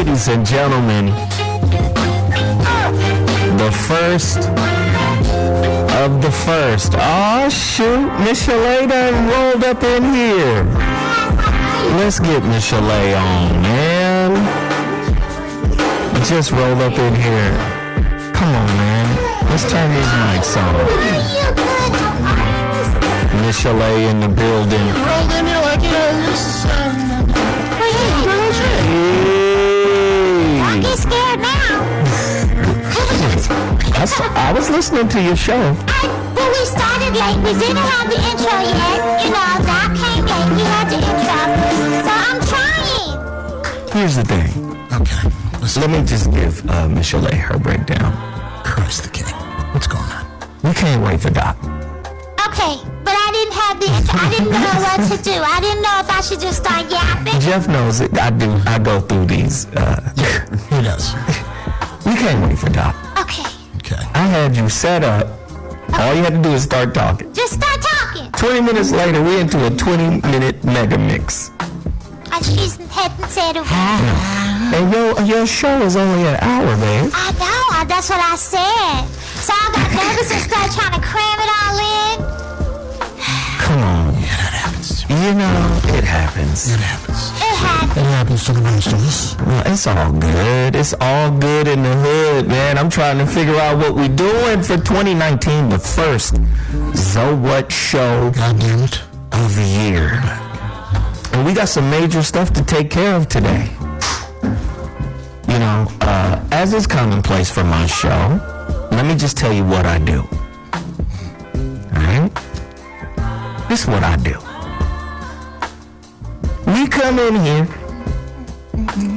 Ladies and gentlemen, the first of the first. Oh, shoot. Miss Chalet done rolled up in here. Let's get Miss Chalet on, man. Just rolled up in here. Come on, man. Let's turn these mics on. Miss Chalet in the building. Rolled in here like, Don't get scared now. I was listening to your show. Well, we started late. We didn't have the intro yet. You know, Doc came late. We had the intro. So I'm trying. Here's the thing. Okay. Let me just give Miss Chalet her breakdown. Christ the King. What's going on? We can't wait for Doc. Okay, but I didn't have the intro. I didn't know what to do. I didn't know if I should just start yapping. Jeff knows it. I do. I go through these. Yeah, he does. We can't wait for Doc. Okay. Okay. I had you set up. All you had to do is start talking. Just start talking. 20 minutes later, we're into a 20-minute mega mix. She hadn't said a word. And your show is only an hour, man. I know. That's what I said. So I got nervous and started trying to cram it all in. Come on. Yeah, that happens. You know, it happens. It happens. It happened. It happens to the rest of us. Well, it's all good. It's all good in the hood, man. I'm trying to figure out what we're doing for 2019, the first ZoWhat show God damn it. of the year. And we got some major stuff to take care of today. You know, as is commonplace for my show, let me just tell you what I do. Alright? This is what I do. We come in here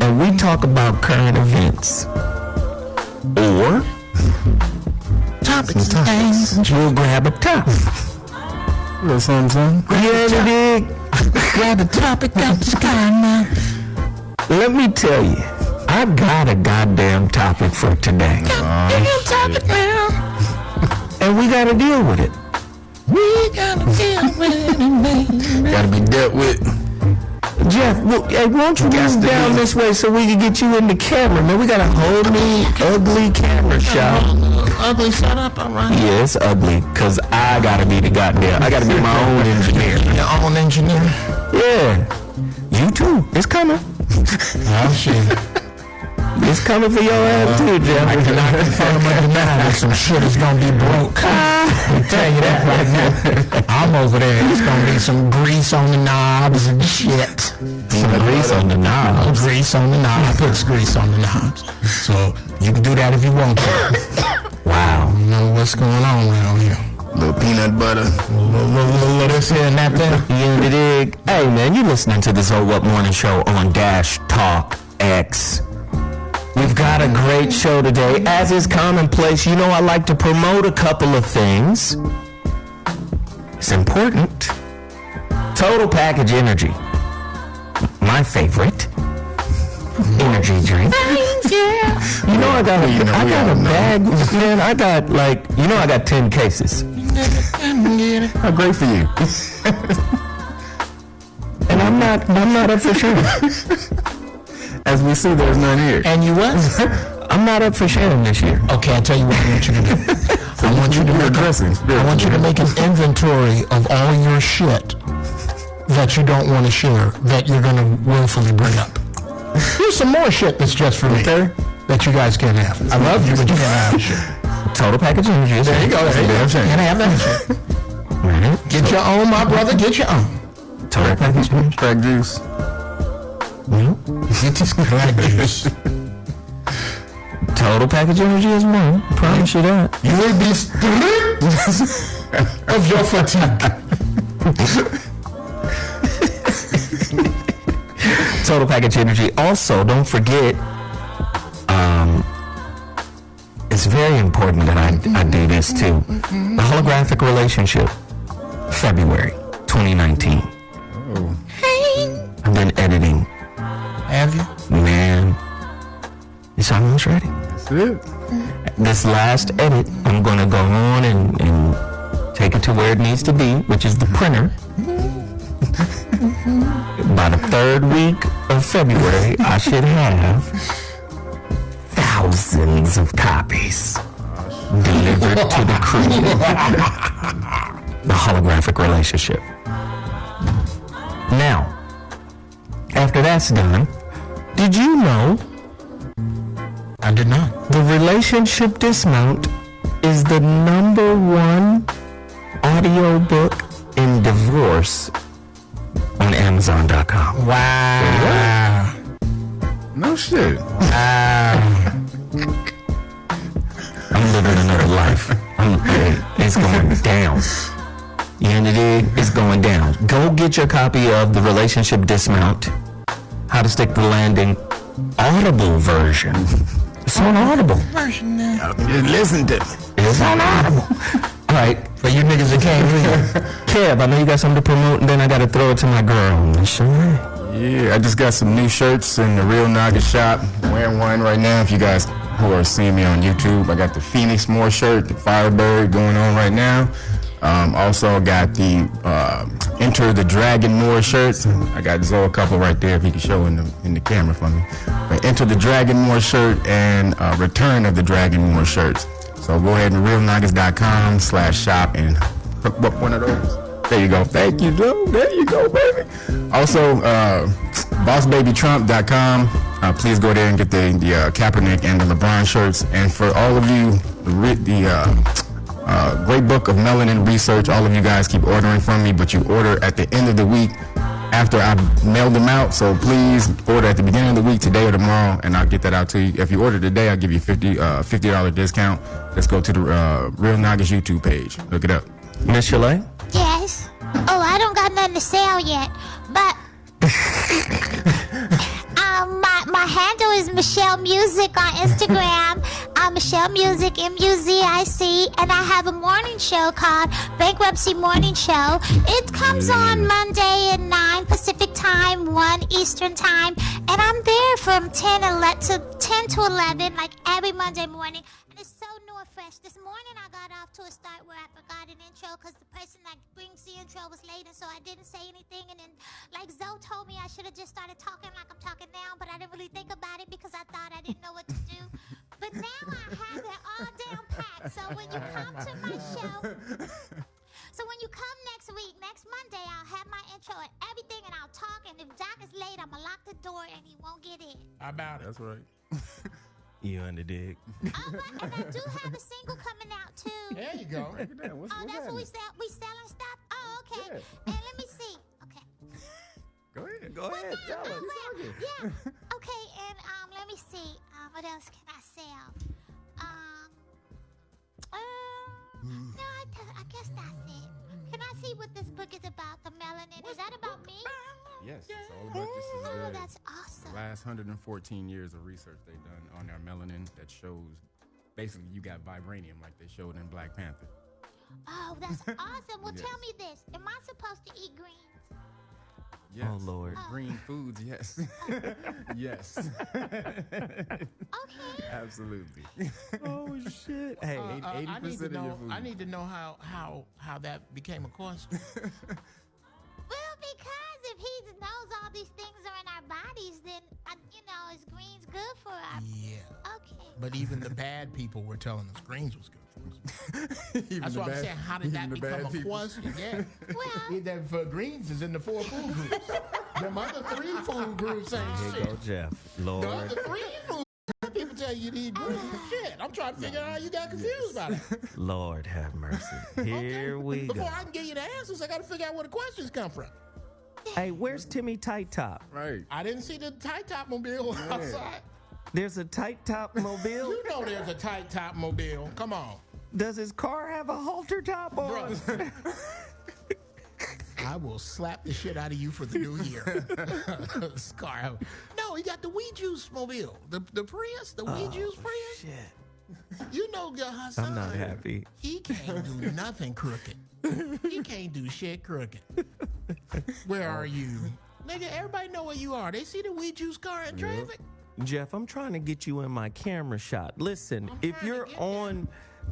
and we talk about current events. Or Topics. we'll grab a topic. Little something. Yeah, you dig? Grab a topic out the sky, man. Let me tell you, I got a goddamn topic for today. Topic now. And we gotta deal with it. We gotta deal with it, man. Gotta be dealt with. Jeff, hey, won't you move down this way so we can get you in the camera, man? We got a whole new ugly camera shot. Ugly setup, all right. Yeah, it's ugly, because I gotta be the goddamn, I gotta be my own engineer. Your own engineer. Yeah. You too. It's coming. Oh, shit. It's coming for your ass too, Jeff. I cannot confirm or deny that some shit is gonna be broke. I'll tell you that right now. I'm over there. It's gonna be some grease on the knobs and shit. Some grease on the knobs. Grease on the knobs. Puts grease on the knobs. So you can do that if you want to. Wow. You know what's going on around here. Little peanut butter. Little this here and that there. You dig? Hey man, you listening to the ZoWhat Morning Show on Dash Talk X. We've got a great show today. As is commonplace, you know I like to promote a couple of things. It's important. Total Package Energy. My favorite. Energy drink. You know I got a bag, man. I got I got 10 cases. How great for you. And I'm not up for sharing. As we see, there's none here. And you what? I'm not up for sharing this year. Okay, I'll tell you what I want you to do. I want you to make an inventory of all your shit that you don't want to share, that you're going to willfully bring up. Here's some more shit that's just for me, that you guys can't have. I love you, but you can't have shit. Total Package Energy. There you go. There you go. You can't have that shit. Right. Get your own, my brother. Get your own. Total Package Energy. Crack juice. Get this crack juice. Total Package Energy is one. Promise you that. You will be stripped of your fatigue. Total Package Energy. Also, don't forget, it's very important that I do this too. The Holographic Relationship, February 2019. I've been editing. Have you? Man, it's almost ready. That's it. This last edit, I'm going to go on and take it to where it needs to be, which is the printer. By the third week of February, I should have thousands of copies delivered to the crew. The holographic relationship. Now, after that's done, did you know I did not. the relationship dismount is the #1 audiobook in divorce on Amazon.com? Wow. No shit. I'm living another life. It's going down. You understand? It's going down. Go get your copy of the relationship dismount, How to Stick the Landing, Audible version. It's on Audible. Just listen to me. It's on Audible. All right. For you niggas that can't read. Kev, I know you got something to promote, and then I got to throw it to my girl, Michelle. Yeah, I just got some new shirts in the Real Naga shop. I'm wearing one right now. If you guys who are seeing me on YouTube, I got the Phoenix Moore shirt, the Firebird going on right now. Also got the Enter the Dragon Moore shirts. I got Zoe a couple right there if you can show in the camera for me. But Enter the Dragon Moore shirt and Return of the Dragon Moore shirts. So go ahead to realnagas.com/shop and hook up one of those. There you go. Thank you, Joe. There you go, baby. Also, bossbabytrump.com. Please go there and get the Kaepernick and the LeBron shirts. And for all of you, the Great Book of Melanin Research, all of you guys keep ordering from me, but you order at the end of the week after I've mailed them out. So please order at the beginning of the week, today or tomorrow, and I'll get that out to you. If you order today, I'll give you a $50 discount. Let's go to the Real Nagas YouTube page. Look it up. Miss Chalet? Yes. Oh, I don't got nothing to sell yet, but my handle is Michelle Music on Instagram. Michelle Music, MUZIC, and I have a morning show called Bankruptcy Morning Show. It comes on Monday at 9 Pacific Time, 1 Eastern Time, and I'm there from 10 to 11, like every Monday morning. And it's so new and fresh. This morning I got off to a start where I forgot an intro because the person that brings the intro was late, and so I didn't say anything. And then, like Zoe told me, I should have just started talking like I'm talking now, but I didn't really think about it because I thought I didn't know what to do. But now I have it all down pat. So when you come to my show, next week, next Monday, I'll have my intro and everything, and I'll talk. And if Doc is late, I'm gonna lock the door and he won't get in. How about it? That's right. You under dig. Oh, and I do have a single coming out too. There you go. That's what we sell. We selling stuff. Oh, okay. Yeah. And let me see. Okay. Go ahead. Go ahead, tell us. Yeah. Okay, and let me see. What else can I sell? No, I guess that's it. Can I see what this book is about? The melanin. Is that about me? Yes, it's all about this. Is Oh, the that's awesome. last 114 years of research they've done on our melanin that shows basically you got vibranium like they showed in Black Panther. Oh, that's awesome. Well, Yes. tell me this. Am I supposed to eat greens? Yes. Oh, Lord. Green foods, yes. Yes. Okay. Absolutely. Oh, shit. Hey, 80% of your food. I need to know how that became a question. Well, because if he knows all these things are in our bodies, then, is greens good for us? Yeah. Okay. But even the bad people were telling us greens was good for us. Even That's the what I'm bad- saying. How did that even the become bad a people. question? Yeah. Well, That for greens is in the 4 food groups. Them other 3 food groups ain't here shit. go Jeff. The Lord. other 3 food people tell you to eat greens. Shit. I'm trying to figure out how you got confused about it. Lord have mercy. Here we Before go. I can get you the answers, I got to figure out where the questions come from. Hey, where's Timmy Tight Top? Right. I didn't see the tight top mobile outside. There's a Tight Top mobile? You know there's a tight top mobile. Come on. Does his car have a halter top on? Bro. I will slap the shit out of you for the new year. Scar. No, he got the weed juice mobile. The Prius, the weed juice Prius. Shit. You know your Hassan. I'm not happy. He can't do nothing crooked. He can't do shit crooked. Where are you? Nigga, everybody know where you are. They see the weed juice car in traffic. Jeff, I'm trying to get you in my camera shot. Listen, if trying to you're get on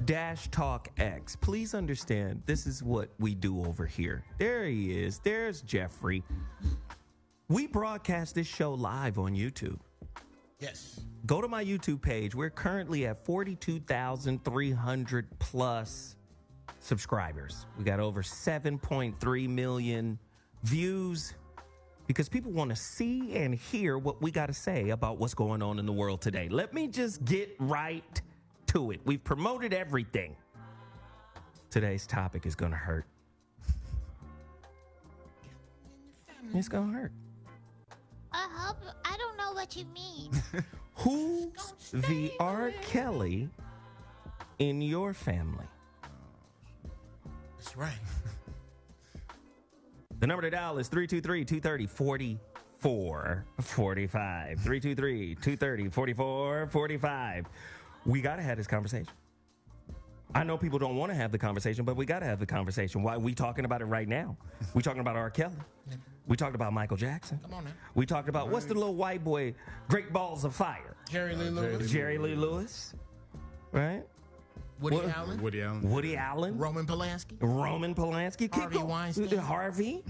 Dash Talk X, please understand this is what we do over here. There he is. There's Jeffrey. We broadcast this show live on YouTube. Yes. Go to my YouTube page. We're currently at 42,300 plus subscribers. We got over 7.3 million views because people want to see and hear what we got to say about what's going on in the world today. Let me just get right to it. We've promoted everything. Today's topic is going to hurt. It's going to hurt. I don't know what you mean. Who's the R. Kelly in your family? That's right. The number to dial is 323-230-4445. 323-230-4445. We got to have this conversation. I know people don't want to have the conversation, but we got to have the conversation. Why are we talking about it right now? We talking about R. Kelly. We talked about Michael Jackson. Come on now. We talked about, what's the little white boy, Great Balls of Fire? Jerry Lee Lewis. Jerry Lee Lewis. Right? Woody Allen. Woody Allen. Roman Polanski. Harvey Weinstein. Harvey.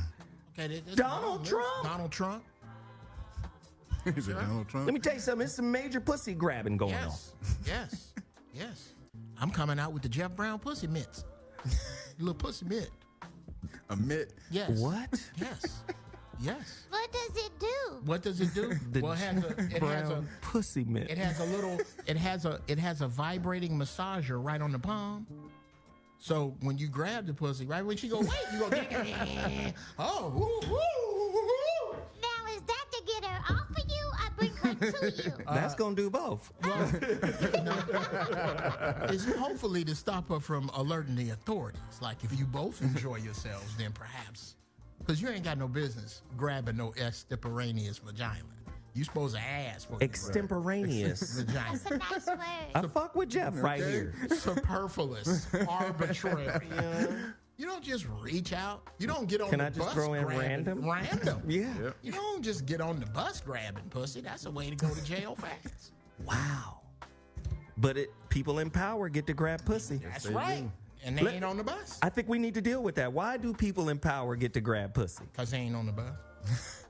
Okay, Donald Trump. Donald Trump. Is it Donald Trump? Let me tell you something. There's some major pussy grabbing going on. Yes. I'm coming out with the Jeff Brown pussy mitts. Little pussy mitt. A mitt? Yes. What? Yes. What does it do? What does it do? The it has a pussy mitt. It has a vibrating massager right on the palm. So when you grab the pussy, right when she go, wait, you go, oh, woo, woo, woo, woo. Now, is that to get her off of you or bring her to you? That's going to do both. Well, it's hopefully to stop her from alerting the authorities. Like if you both enjoy yourselves, then perhaps. Because you ain't got no business grabbing no extemporaneous vagina. You supposed to ask for extemporaneous vagina. That's a nice word. I fuck with Jeff right here. Superfluous, arbitrary. You don't just reach out. You don't get on Can the I just bus throw in grabbing. random? Yeah. You don't just get on the bus grabbing pussy. That's a way to go to jail fast. Wow. But people in power get to grab pussy. That's right. And they ain't on the bus. I think we need to deal with that. Why do people in power get to grab pussy? Because they ain't on the bus.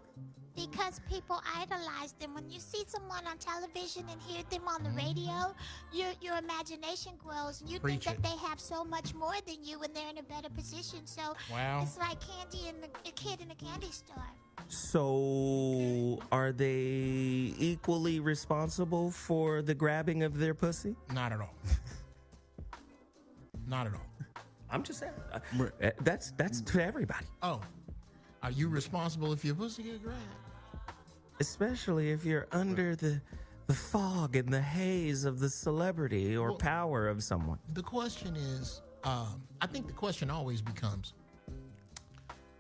Because people idolize them. When you see someone on television and hear them on the radio, your imagination grows, and you think that they have so much more than you, and they're in a better position. So it's like a kid in a candy store. So are they equally responsible for the grabbing of their pussy? Not at all. Not at all. I'm just saying. That's to everybody. Oh. Are you responsible if your pussy get grabbed? Especially if you're under the fog and the haze of the celebrity or power of someone. The question is, I think the question always becomes,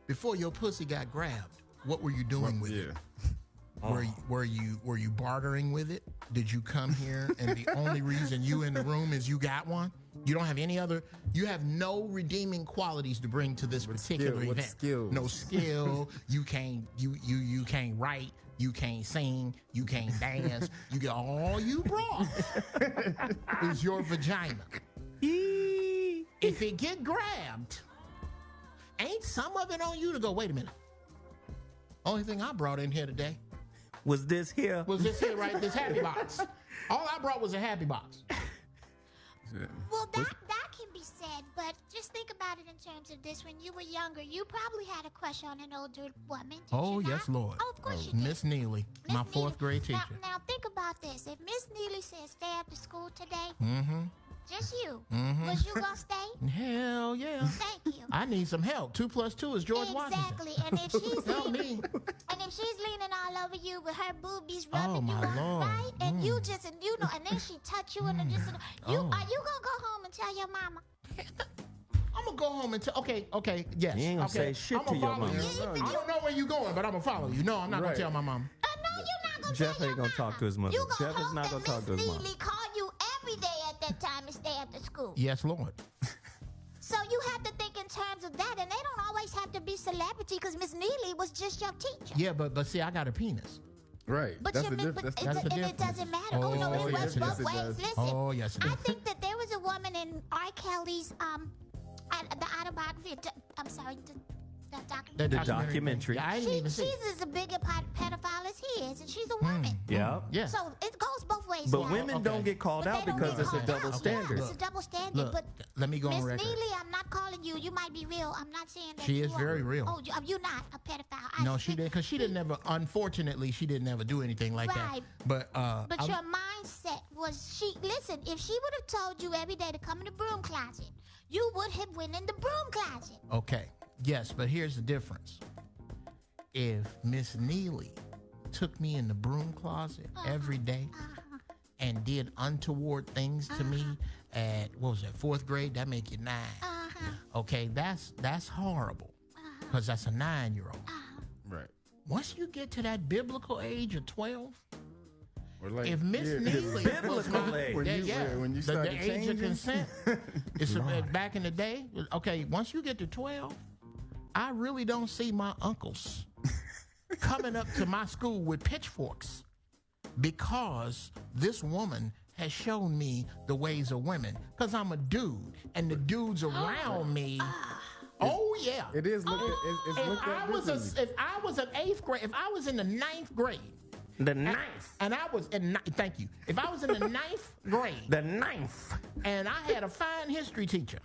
before your pussy got grabbed, what were you doing with it? Were you bartering with it? Did you come here and the only reason you in the room is you got one? You don't have any other. You have no redeeming qualities to bring to this particular event. Skills? No skill. You can't. You can't write. You can't sing. You can't dance. You get all you brought is your vagina. If it get grabbed, ain't some of it on you to go? Wait a minute. Only thing I brought in here today was this here right? This happy box. All I brought was a happy box. Well, that can be said, but just think about it in terms of this. When you were younger, you probably had a crush on an older woman. Oh, yes, Lord. Oh, of course you did. Miss Neely, my fourth grade teacher. Now think about this. If Miss Neely said stay after school today, just you, was you going to stay? Hell yeah. Thank you. I need some help. 2 + 2 is George Washington. Exactly. And if she's leaning all over you with her boobies rubbing you on, right? And you just, and then she touch you and just, are you going to go home and tell your mama? I'm going to go home and tell, okay, yes. You ain't going to say shit to your mama. I don't know where you going, but I'm going to follow you. No, I'm not going to tell my mama. No, you're not going to Jeff tell ain't your going to talk to his mother. You Jeff is not going to talk to his mother. Miss Neely call you every day at that time and stay after school. Yes, Lord. So you have to think in terms of that, and they don't always have to be celebrity because Miss Neely was just your teacher. Yeah, but see, I got a penis. Right. But that's it doesn't matter. Oh, no, it works both ways. Listen, oh, yes, I think that there was a woman in R. Kelly's the autobiography. I'm sorry, the that documentary? The documentary. Yeah, I didn't even see. She's as a big a pedophile as he is, and she's a woman. Yeah. Yeah. So it goes both ways. But now. women don't get called But out they don't because get it's a called double out. standard. Yeah, it's a double standard. Look, but let me go on Miss record. Neely, I'm not calling you. You might be real. I'm not saying that She you is are. very real. Oh, you're not a pedophile. No, she didn't, because she didn't ever. Unfortunately, she didn't ever do anything like Right. that. But But your mindset was listen, if she would have told you every day to come in the broom closet, you would have went in the broom closet. okay, yes, but here's the difference. If Miss Neely took me in the broom closet every day and did untoward things to me at, what was that, 4th grade, that make you 9. Okay, that's horrible, because that's a 9-year-old. Right. Once you get to that biblical age of 12, Or like, if Miss yeah. Neely was Biblical my, age. When you- yeah, when you the start age changing. of consent, it's back in the day. Okay, once you get to 12, I really don't see my uncles coming up to my school with pitchforks, because this woman has shown me the ways of women. Because I'm a dude, and the dudes around me. Oh yeah, It is looked it's if looked I at was differently. if I was an 8th grade, if I was in the 9th grade. The ninth. And I was in, thank you. If I was in the 9th grade The ninth. and I had a fine history teacher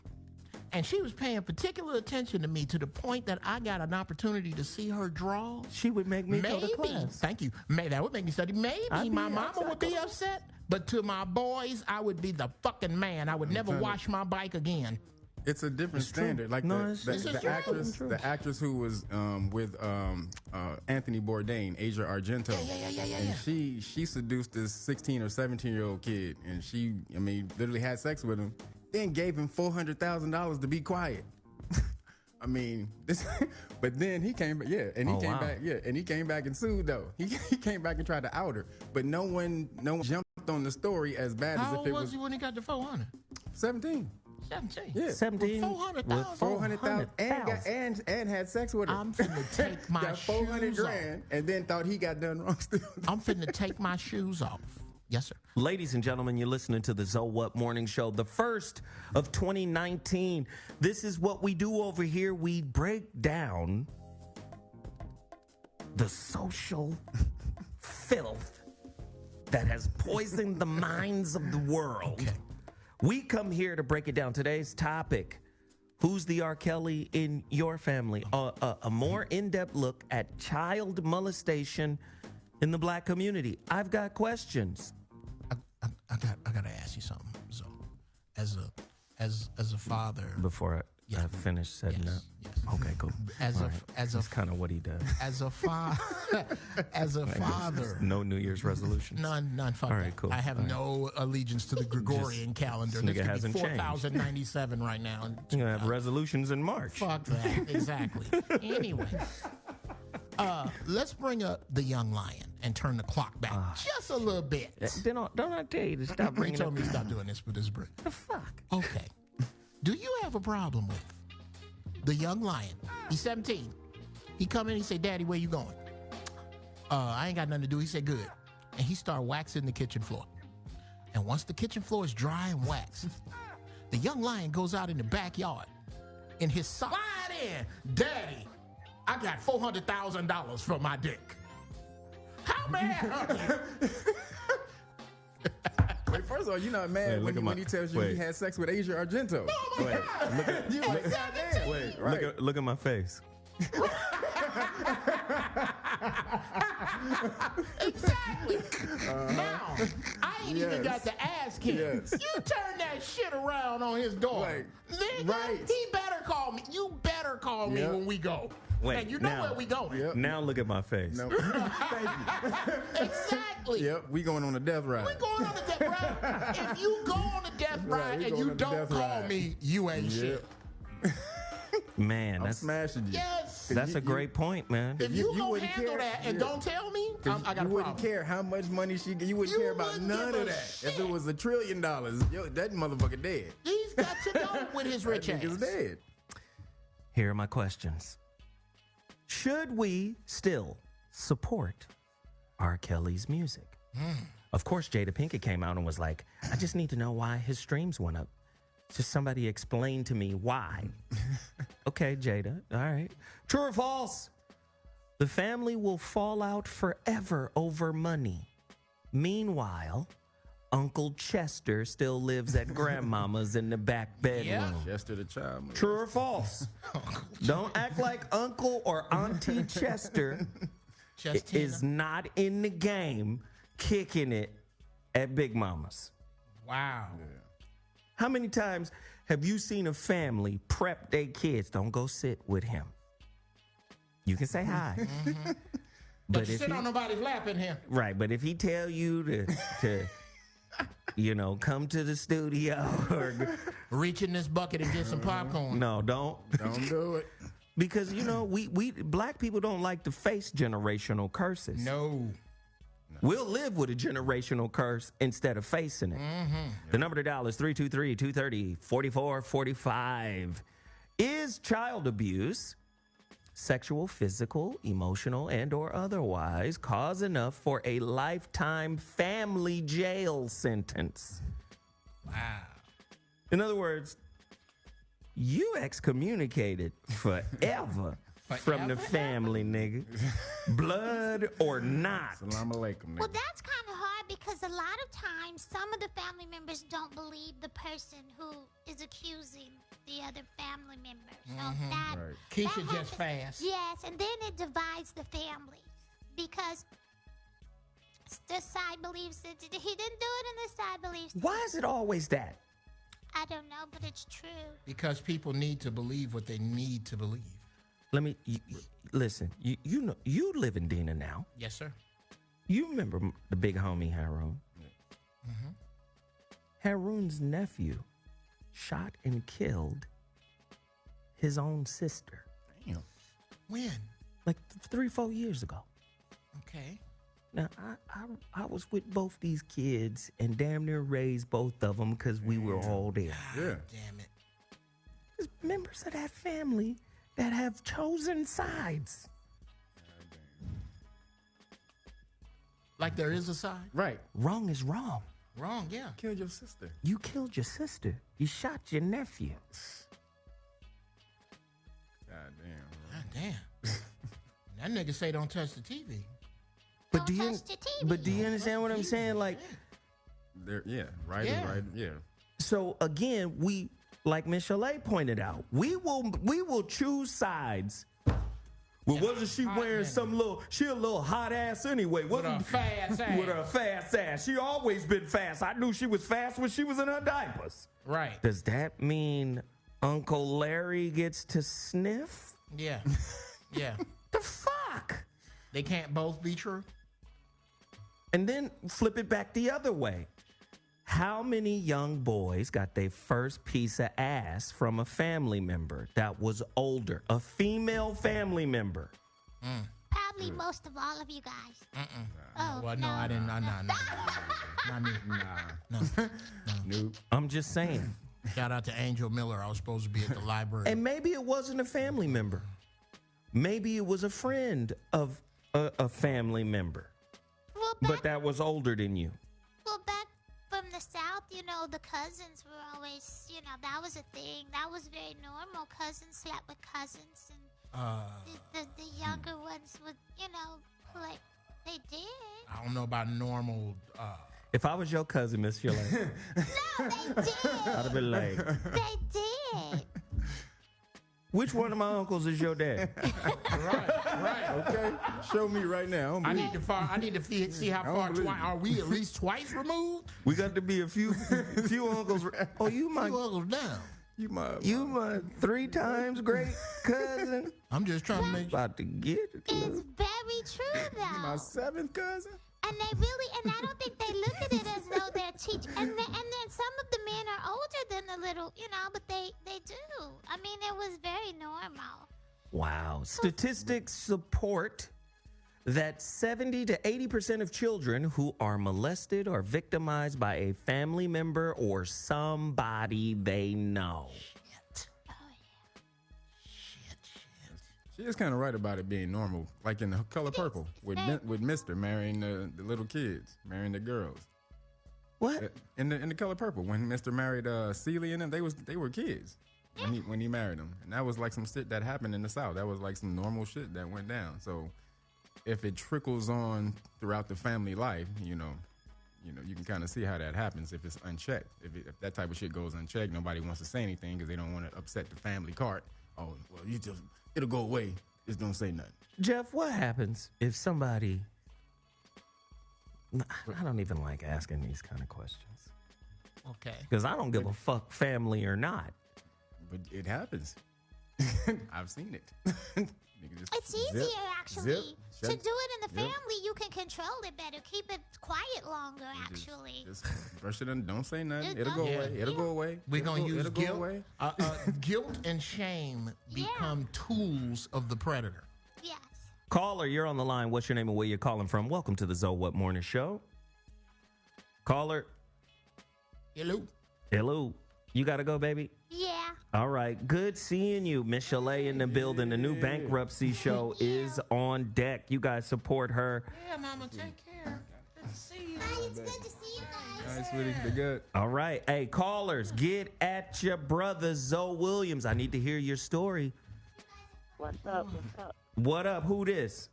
and she was paying particular attention to me to the point that I got an opportunity to see her draw, She would make me go to maybe, class. thank you, that would make me study. Maybe I'd be my mama upset. would be upset, but to my boys, I would be the fucking man. I would never telling wash my bike again. It's a different standard. Like No, the, it's the, true. the actress who was with Anthony Bourdain, Asia Argento. Yeah. And she seduced this 16 or 17-year-old kid, and she, literally had sex with him, then gave him $400,000 to be quiet. I mean, this, but then he came back, and he came back and sued though. He came back and tried to out her, but no one jumped on the story as bad How as if old it was was he when he got the 400? 17. 17. Yeah. 17. 400,000. 400,000 and had sex with her. I'm finna take my got 400 shoes grand and then thought he got done wrong still. I'm finna take my shoes off. Yes, sir. Ladies and gentlemen, you're listening to the ZoWhat Morning Show, the first of 2019. This is what we do over here. We break down the social filth that has poisoned the minds of the world. Okay. We come here to break it down. Today's topic: who's the R. Kelly in your family? A more in-depth look at child molestation in the black community. I've got questions. I gotta ask you something. So, as a father, Before I finish setting Yes, up. yes. Okay, cool. As All a- right. as a- That's kind of what he does. as a father, No New Year's resolutions. none. Fuck All right, that. cool. I have All right. no allegiance to the Gregorian calendar. this nigga This could be hasn't changed. 4097 right now. You're gonna have resolutions in March. Fuck that. Exactly. Anyway, let's bring up the young lion and turn the clock back just a little bit. Don't I tell you to stop You bringing told me up to stop doing this for this break. the fuck? Okay. Do you have a problem with the young lion? He's 17. He come in, he say, "Daddy, where you going?" I ain't got nothing to do. He said, "Good." And he start waxing the kitchen floor. And once the kitchen floor is dry and waxed, the young lion goes out in the backyard in his sock. Slide in, "Daddy, I got $400,000 for my dick." How mad are you? Wait, first of all, you're not mad Wait, when he tells you he had sex with Asia Argento. You like, goddamn. Wait, Right. look at my face. Exactly. Now, I ain't even Yes. got to ask him. Yes. You turn that shit around on his door. Right. Nigga, Right. he better call me. You better call me Yep. when we go. Wait, and you know now- where we going. Yep. Now look at my face. No. Thank Exactly. you. Yep, we going on a death ride. We going on a death ride. If you go on a death Right, ride we and going you on the don't death call ride. me, you ain't Yep. shit. Man, I'm that's smashing you. Yes. that's a great point, man. If you you gonna wouldn't handle care. that and Yeah. don't tell me, I got You a problem. wouldn't care how much money you wouldn't You care about wouldn't none give of a that. shit. If it was $1 trillion, yo, that motherfucker dead. He's got to go with his rich That nigga's ass. dead. Here are my questions. Should we still support R. Kelly's music? Of course, Jada Pinkett came out and was like, I just need to know why his streams went up Just somebody explain to me why. Okay, Jada. All right. True or false? The family will fall out forever over money. Meanwhile, Uncle Chester still lives at Grandmama's in the back bedroom. Chester the child. True or false? Don't act like Uncle or Auntie Chester is not in the game kicking it at Big Mama's. Wow. Yeah. How many times have you seen a family prep their kids? Don't go sit with him. You can say hi. Mm-hmm. But Don't you sit on nobody's lap in here. Right, but if he tell you to come to the studio or Reach in this bucket and get some popcorn. no, don't do it. because we black people don't like to face generational curses. No. We'll live with a generational curse instead of facing it. The number to dial is 323-230-4445. Is child abuse, sexual, physical, emotional, and or otherwise, cause enough for a lifetime family jail sentence? Wow. In other words, you excommunicated forever from the family, nigga. Blood or not. Salam alaikum. Well, that's kind of hard because a lot of times some of the family members don't believe the person who is accusing the other family member. So that Right. Keisha that just fast. Yes, and then it divides the family because this side believes that he didn't do it, and this side believes. Why is it always that? I don't know, but it's true. Because people need to believe what they need to believe. Let me listen. You know you live in Dina now. Yes, sir. You remember the big homie Haroon? Haroon's nephew shot and killed his own sister Damn. When? like 3-4 years ago. Okay. Now I was with both these kids and damn near raised both of them because we were all there. Yeah. Damn it. There's members of that family that have chosen sides. Like there is a side? Right. Wrong is wrong. Wrong, yeah. Killed your sister. You killed your sister. You shot your nephew. God damn. God damn. That nigga say don't touch the TV. But Don't touch the TV. But do you understand what I'm saying? Like, There. Yeah. Right. Yeah. Right. Yeah. so again, we, like Miss Chalet pointed out, we will choose sides. Well, wasn't she wearing she a little hot ass anyway? With her fast ass. With her fast ass. She always been fast. I knew she was fast when she was in her diapers. Right. Does that mean Uncle Larry gets to sniff? Yeah. Yeah. The fuck? They can't both be true? And then flip it back the other way. How many young boys got their first piece of ass from a family member that was older? A female family member. Probably most of all of you guys. Oh, Well, no, I didn't. Not me. Nope. I'm just saying. Shout out to Angel Miller. I was supposed to be at the library. And maybe it wasn't a family member. Maybe it was a friend of a family member, Well, but that was older than you. back from the South, the cousins were always, that was a thing. That was very normal. Cousins slept with cousins, and the younger ones would, like they did. I don't know about normal. If I was your cousin, Miss Chalet, No, they did. I'd have been like, They did. which one of my uncles is your dad? Right. Okay. Show me right now. I need to see how far. Are we at least twice removed? We got to be a few uncles. Oh, you Two my uncles down. You my 3 times great cousin. I'm just trying to make sure. About to get it. It's very true, my though. 7th cousin. And they really, and I don't think they look at it as though they're teaching. And then some of the men are older than the little, but they do. I mean, it was very normal. Wow. Statistics support that 70 to 80% of children who are molested are victimized by a family member or somebody they know. She is kind of right about it being normal, like in The Color Purple, with Mr. marrying the little kids, marrying the girls. What? In the Color Purple, when Mr. married Celie and them, they were kids when he married them, and that was like some shit that happened in the South. That was like some normal shit that went down. So if it trickles on throughout the family life, you can kind of see how that happens if it's unchecked. If that type of shit goes unchecked, nobody wants to say anything because they don't want to upset the family cart. Oh, well, it'll go away. Just don't say nothing. Jeff, what happens if somebody... I don't even like asking these kind of questions. Okay. Because I don't give a fuck, family or not. But it happens. I've seen it. It's easier, actually. To do it in the family, you can control it better. Keep it quiet longer, actually. Just brush it in. Don't say nothing. It'll go Yeah. away. It'll go away. We're going to use it'll guilt. Go away. Guilt and shame become tools of the predator. Yes. Caller, you're on the line. What's your name and where you're calling from? Welcome to the ZoWhat Morning Show. Caller. Hello. Hello. You got to go, baby? Yeah. All right. Good seeing you. Miss Chalet in the building. The new bankruptcy show is on deck. You guys support her. Yeah, Mama, take care. Good to see you. Hi, it's good to see you guys. All right, sweetie. They're good. All right. Hey, callers, get at your brother, Zoe Williams. I need to hear your story. What's up? What's up? What up? Who this?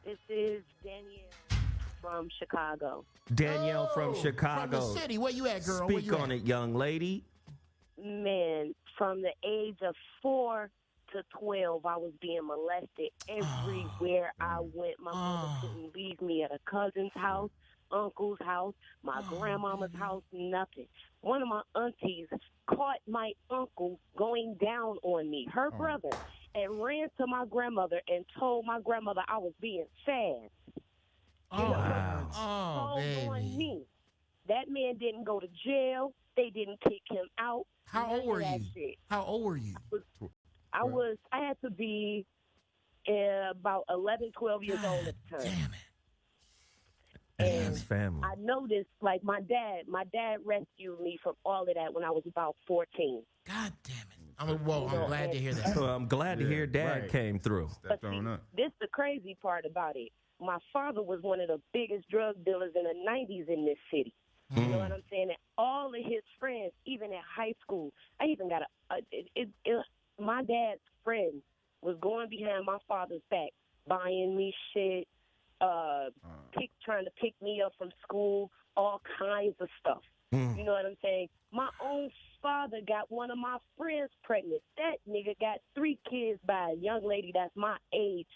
This is Danielle from Chicago. Danielle from Chicago. From the city. Where you at, girl? Where Speak you on at? it, young lady. Man, from the age of 4 to 12, I was being molested everywhere I went. My mother couldn't leave me at a cousin's house, uncle's house, my grandmama's house, nothing. One of my aunties caught my uncle going down on me, her brother, and ran to my grandmother and told my grandmother I was being sad. Wow. Oh, Told on baby. me. That man didn't go to jail. They didn't kick him out. How None old of were that you? shit. How old were you? I had to be about 11, 12 years old at the time. Damn it. And His family. I noticed, like, my dad rescued me from all of that when I was about 14. God damn it. I'm glad to hear that. Well, I'm glad to hear Dad right. came through. Stepped But see, on up. this the crazy part about it. My father was one of the biggest drug dealers in the 90s in this city. You know what I'm saying? And all of his friends, even at high school, I even got my dad's friend was going behind my father's back, buying me shit, trying to pick me up from school, all kinds of stuff. You know what I'm saying? My own father got one of my friends pregnant. That nigga got 3 kids by a young lady that's my age,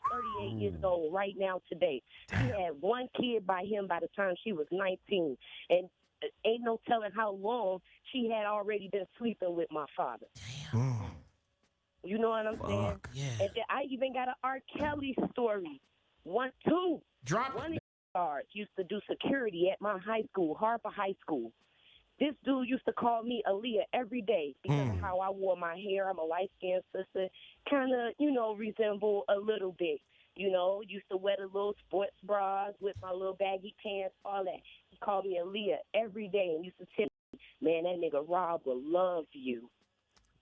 38 years old right now today. She had 1 kid by him by the time she was 19. And ain't no telling how long she had already been sleeping with my father. You know what I'm saying? Yeah. And then I even got an R. Kelly story. One Drop of it. the guards used to do security at my high school, Harper High School. This dude used to call me Aaliyah every day because of how I wore my hair. I'm a light-skinned sister, kind of, resemble a little bit. Used to wear the little sports bras with my little baggy pants, all that. He called me Aaliyah every day and used to tell me, man, that nigga Rob will love you.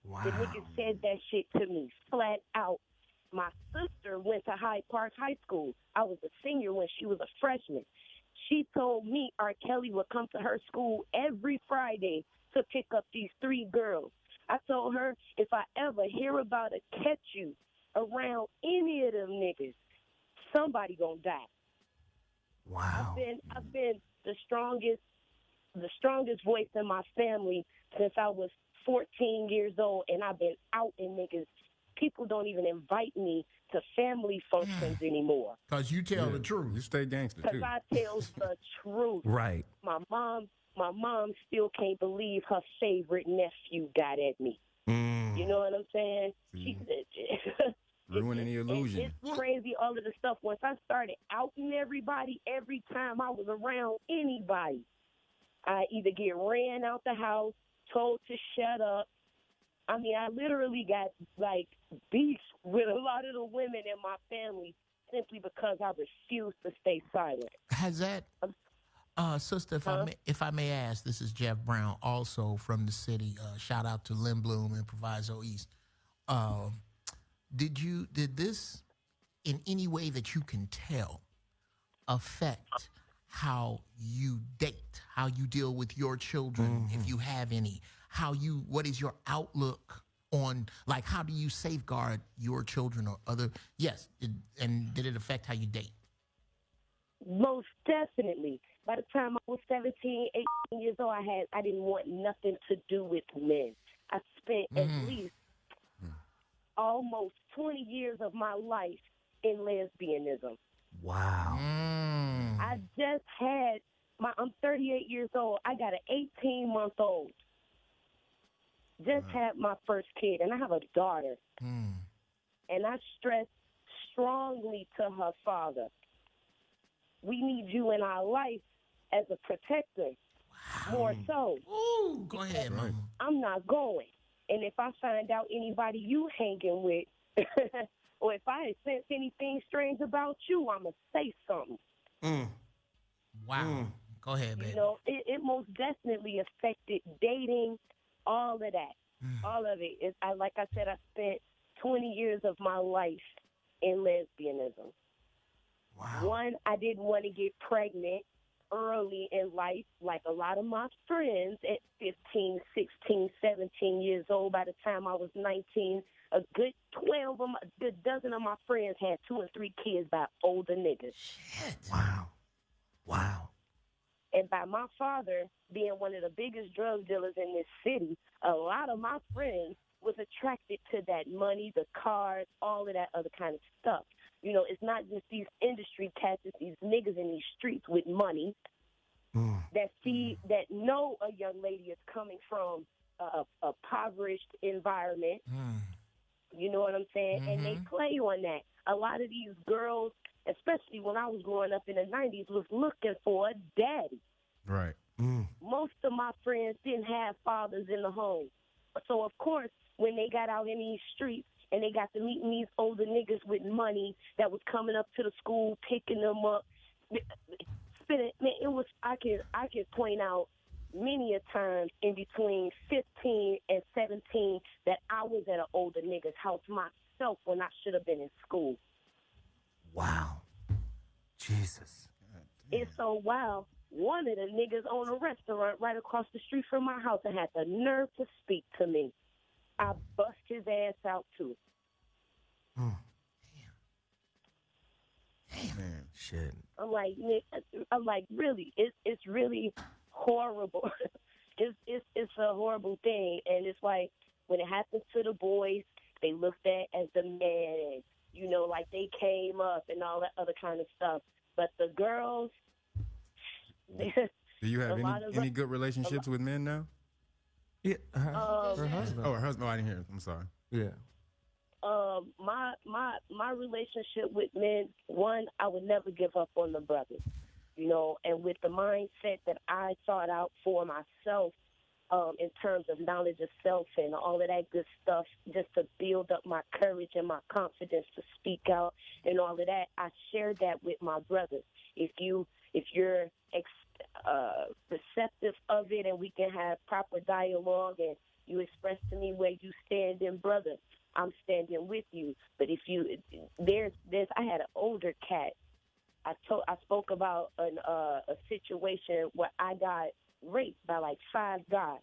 Wow. The nigga said that shit to me flat out. My sister went to Hyde Park High School. I was a senior when she was a freshman. She told me R. Kelly would come to her school every Friday to pick up these 3 girls. I told her, if I ever hear about a catch you around any of them niggas, somebody gonna die. Wow. I've been the strongest voice in my family since I was 14 years old, and I've been out in niggas. People don't even invite me to family functions anymore. Because you tell the truth. You stay gangster, Because too. I tell the truth. Right. My mom still can't believe her favorite nephew got at me. You know what I'm saying? She said, Ruining the illusion. It's crazy, all of the stuff. Once I started outing everybody, every time I was around anybody, I either get ran out the house, told to shut up. I mean, I literally got, beef with a lot of the women in my family simply because I refused to stay silent. Has that, sister, if I may ask, this is Jeff Brown, also from the city. Shout out to Lynn Bloom and Proviso East. Did this, in any way that you can tell, affect how you date, how you deal with your children, if you have any, what is your outlook on, like, how do you safeguard your children or other? Yes. And did it affect how you date? Most definitely. By the time I was 17, 18 years old, I didn't want nothing to do with men. I spent at least almost 20 years of my life in lesbianism. Wow. I just had I'm 38 years old. I got an 18-month-old. Just had my first kid, and I have a daughter. And I stressed strongly to her father, we need you in our life as a protector, more so. Ooh, go ahead, Mama. I'm not going. And if I find out anybody you hanging with, or if I sense anything strange about you, I'm going to say something. Wow. Go ahead, baby. You know, it most definitely affected dating, all of that. All of it. Like I said, I spent 20 years of my life in lesbianism. Wow. One, I didn't want to get pregnant early in life, like a lot of my friends at 15, 16, 17 years old. By the time I was 19, a good 12 of my, a dozen of my friends had 2 and 3 kids by older niggas. Shit. Wow. And by my father being one of the biggest drug dealers in this city, a lot of my friends was attracted to that money, the cars, all of that other kind of stuff. You know, it's not just these industry cats, it's these niggas in these streets with money that know a young lady is coming from a impoverished environment. You know what I'm saying? And they play on that. A lot of these girls, especially when I was growing up in the 90s, was looking for a daddy. Right. Most of my friends didn't have fathers in the home. So, of course, when they got out in these streets and they got to meeting these older niggas with money that was coming up to the school, picking them up, it was, I could point out many a times in between 15 and 17 that I was at an older nigga's house myself when I should have been in school. Wow. Jesus. It's so wild. One of the niggas owned a restaurant right across the street from my house and had the nerve to speak to me. I bust his ass out, too. Man. Shit. I'm like, really? It's really horrible. It's a horrible thing. And it's like, when it happens to the boys, they looked at as the man, and, you know, like they came up and all that other kind of stuff. But the girls... Do you have any good relationships with men now? Yeah. Her husband. Oh, her husband. Oh, I didn't hear it. I'm sorry. Yeah. My relationship with men, one, I would never give up on the brothers, you know, and with the mindset that I sought out for myself, in terms of knowledge of self and all of that good stuff, just to build up my courage and my confidence to speak out and all of that, I shared that with my brothers. If you're receptive of it and we can have proper dialogue and you express to me where you stand, then brother, I'm standing with you. But if I had an older cat. I spoke about a situation where I got raped by like 5 guys.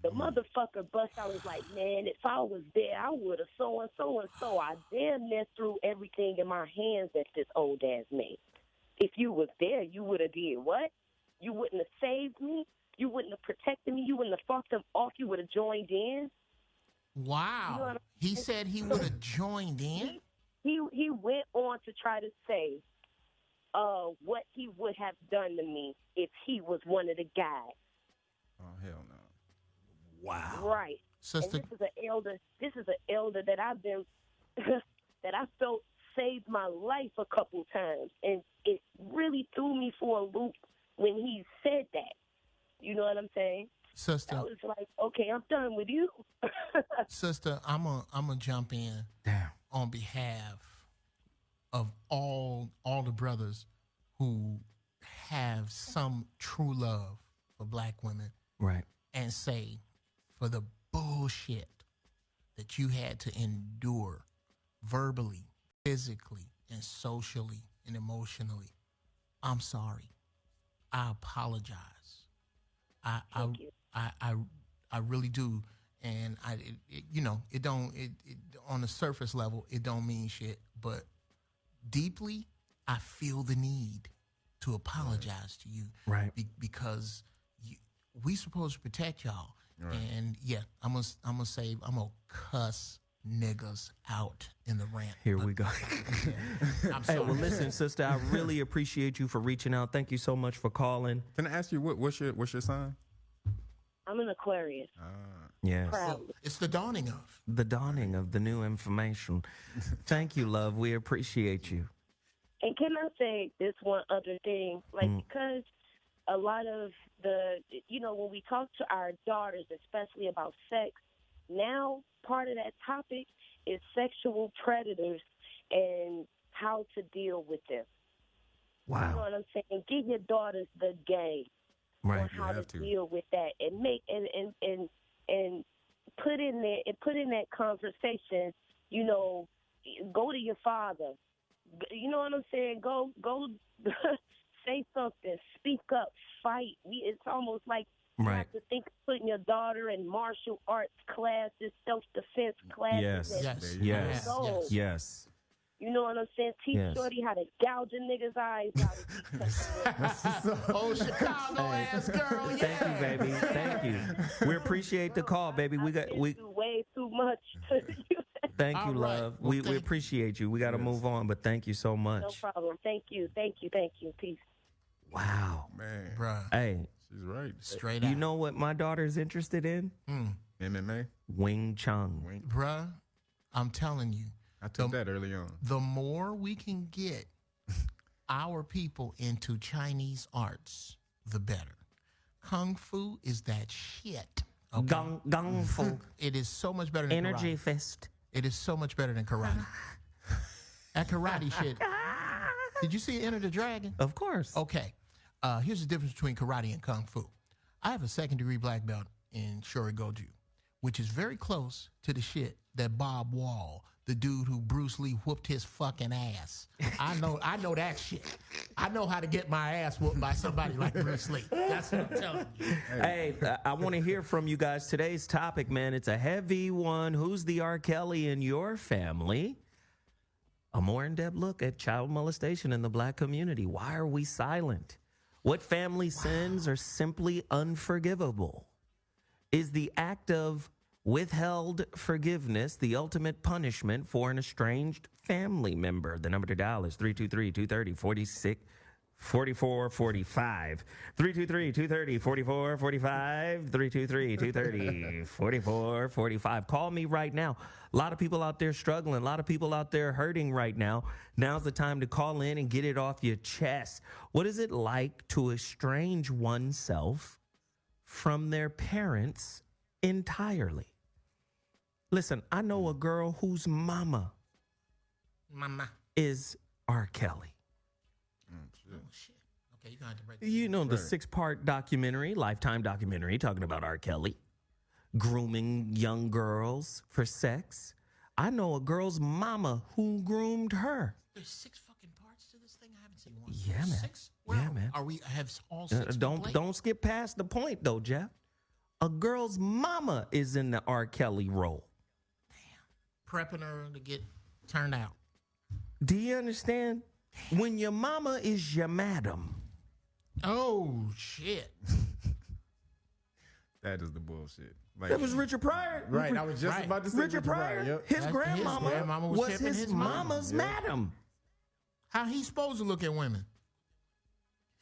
The motherfucker bust out, was like, man, if I was there, I would have so and so and so. I damn near threw everything in my hands at this old ass man. If you was there, you would have did what? You wouldn't have saved me? You wouldn't have protected me? You wouldn't have fought them off? You would have joined in? Wow. You know he said he would have joined in? He went on to try to say what he would have done to me if he was one of the guys. Oh, hell no. Wow. Right. Sister, and this is an elder that I've been that I felt saved my life a couple times, and it really threw me for a loop when he said that. You know what I'm saying? Sister, I was like, okay, I'm done with you. Sister, I'm gonna jump in. Damn. On behalf of all the brothers who have some true love for black women, Right. and say, for the bullshit that you had to endure verbally, physically, and socially, and emotionally, I'm sorry. I apologize. Thank you. I really do. And it don't on the surface level, it don't mean shit. But deeply, I feel the need to apologize to you. Right. Because we supposed to protect y'all. Right. And yeah, I'm gonna cuss niggas out in the rant. Here we go. I'm Hey, sorry. well, listen, sister, I really appreciate you for reaching out. Thank you so much for calling. Can I ask you what's your sign? I'm an Aquarius. Yes. Proudly. It's the dawning of. The dawning of the new information. Thank you, love. We appreciate you. And can I say this one other thing? Because a lot of when we talk to our daughters, especially about sex, now part of that topic is sexual predators and how to deal with them. You know Wow. what I'm saying? Give your daughters the game on Right. how to have to. deal with that, and make and put in that conversation. Go to your father. You know what I'm saying? Go say something, speak up, fight. It's almost like you Right. have to think of putting your daughter in martial arts classes, self-defense classes. Yes. and Yes. Yes. go. Yes. You know what I'm saying? Teach Yes. Shorty how to gouge a nigga's eyes out. Oh, Chicago ass girl, yeah. Thank you, baby. Thank you. We appreciate the call, baby. We do way too much. thank you, All right. love. Well, We appreciate you. We got to move on, but thank you so No much. problem. Thank you. Peace. Wow. Man, Bruh, Hey, she's right. straight out. you know what my daughter's interested in? MMA. Wing Chun. Bruh, I'm telling you, I took that early on. the more we can get our people into Chinese arts, the better. Kung Fu is that shit. Okay? Gung Fu. It is so much better than Energy karate. fist. It is so much better than karate. That karate shit. Did you see Enter the Dragon? Of course. Okay. Here's the difference between karate and kung fu. I have a second-degree black belt in Shurigoju, which is very close to the shit that Bob Wall, the dude who Bruce Lee whooped his fucking ass. I know that shit. I know how to get my ass whooped by somebody like Bruce Lee. That's what I'm telling you. Hey, I want to hear from you guys. Today's topic, man, it's a heavy one. Who's the R. Kelly in your family? A more in-depth look at child molestation in the black community. Why are we silent? What family sins are simply unforgivable? Is the act of withheld forgiveness the ultimate punishment for an estranged family member? The number to dial is 323-230-4445. 323-230-4445. 323-230-4445. Call me right now. A lot of people out there struggling. A lot of people out there hurting right now. Now's the time to call in and get it off your chest. What is it like to estrange oneself from their parents entirely? Listen, I know a girl whose mama is R. Kelly. Oh, shit. Okay, you're going to have to break this. You know, the 6-part documentary, Lifetime documentary, talking about R. Kelly grooming young girls for sex. I know a girl's mama who groomed her. There's 6 fucking parts to this thing? I haven't seen one. Yeah, man. 6? Well, Yeah, man. Are we have all 6 Don't skip past the point, though, Jeff. A girl's mama is in the R. Kelly role. prepping her to get turned out? Do you understand? When your mama is your madam. Oh, shit. That is the bullshit. Like, That was Richard Pryor. right. I was just Right. about to say Richard Pryor. Yep. His That's- grandmama, his grandmama was was pimping his his mama. mama's Yeah. madam. How he supposed to look at women?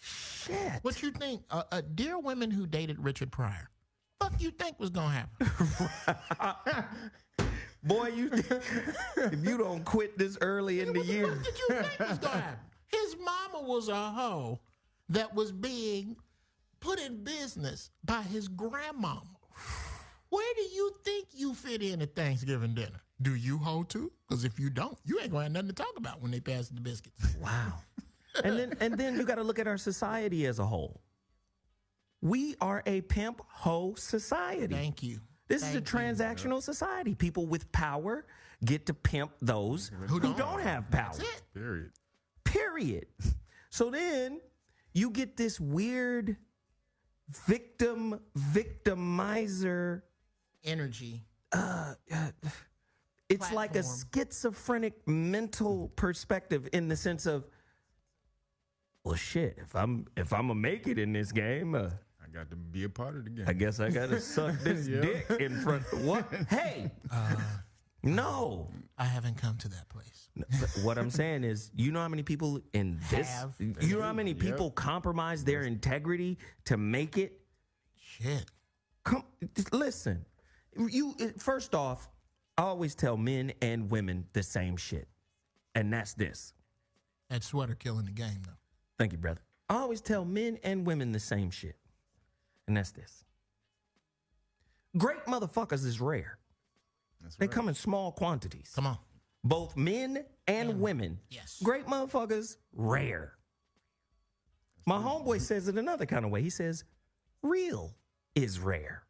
Shit. What you think? Dear women who dated Richard Pryor, fuck you think was gonna happen? Boy, if you don't quit this early in the What the year. fuck did you think was gonna happen? His mama was a hoe that was being put in business by his grandmama. Where do you think you fit in at Thanksgiving dinner? Do you hoe too? Because if you don't, you ain't gonna have nothing to talk about when they pass the biscuits. Wow. And then you got to look at our society as a whole. We are a pimp hoe society. Thank you. This is a transactional society. People with power get to pimp those who don't have power. That's it. Period. Period. So then you get this weird victimizer energy. It's like a schizophrenic mental perspective in the sense of, well, shit, if I'm gonna make it in this game, I got to be a part of the game. I guess I gotta suck this dick in front. What? Hey, no. I haven't come to that place. What I'm saying is, you know how many people in this, you know how many people compromise their integrity to make it. Shit. Listen, first off, I always tell men and women the same shit, and that's this. That sweater killing the game, though. Thank you, brother. I always tell men and women the same shit, and that's this. Great motherfuckers is rare. They come in small quantities. Come on. Both men and women. Yes. Great motherfuckers, rare. My homeboy says it another kind of way. He says, real is rare.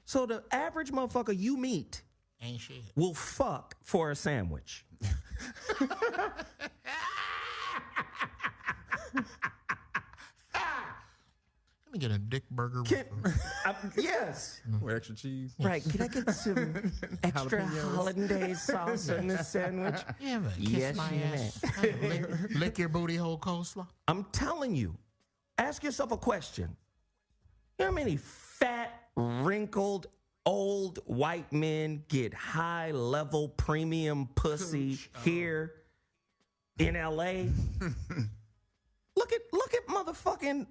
So the average motherfucker you meet ain't shit. will fuck for a sandwich. Let me get a dick burger. Yes. With extra cheese. Right. Can I get some extra hollandaise sauce on this sandwich? Yeah, but kiss Yes, my you ass. Lick your booty hole coleslaw. I'm telling you, ask yourself a question. You know how many fat, wrinkled, old white men get high-level premium pussy here in L.A.? Look at motherfucking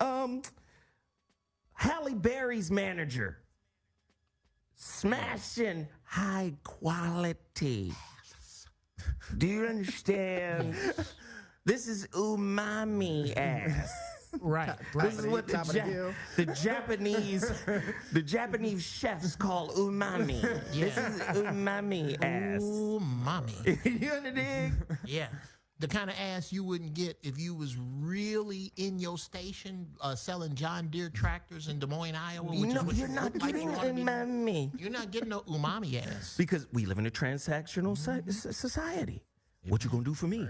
Halle Berry's manager. Smashing high quality. Do you understand? This is umami ass. Right. This is what the Japanese chefs call umami. This is umami ass. Ooh, mommy. You understand? Yeah. The kind of ass you wouldn't get if you was really in your station selling John Deere tractors in Des Moines, Iowa. Which No, is what you're not look like getting you ought to be. umami. You're not getting no umami ass. Because we live in a transactional society. What you gonna do for me?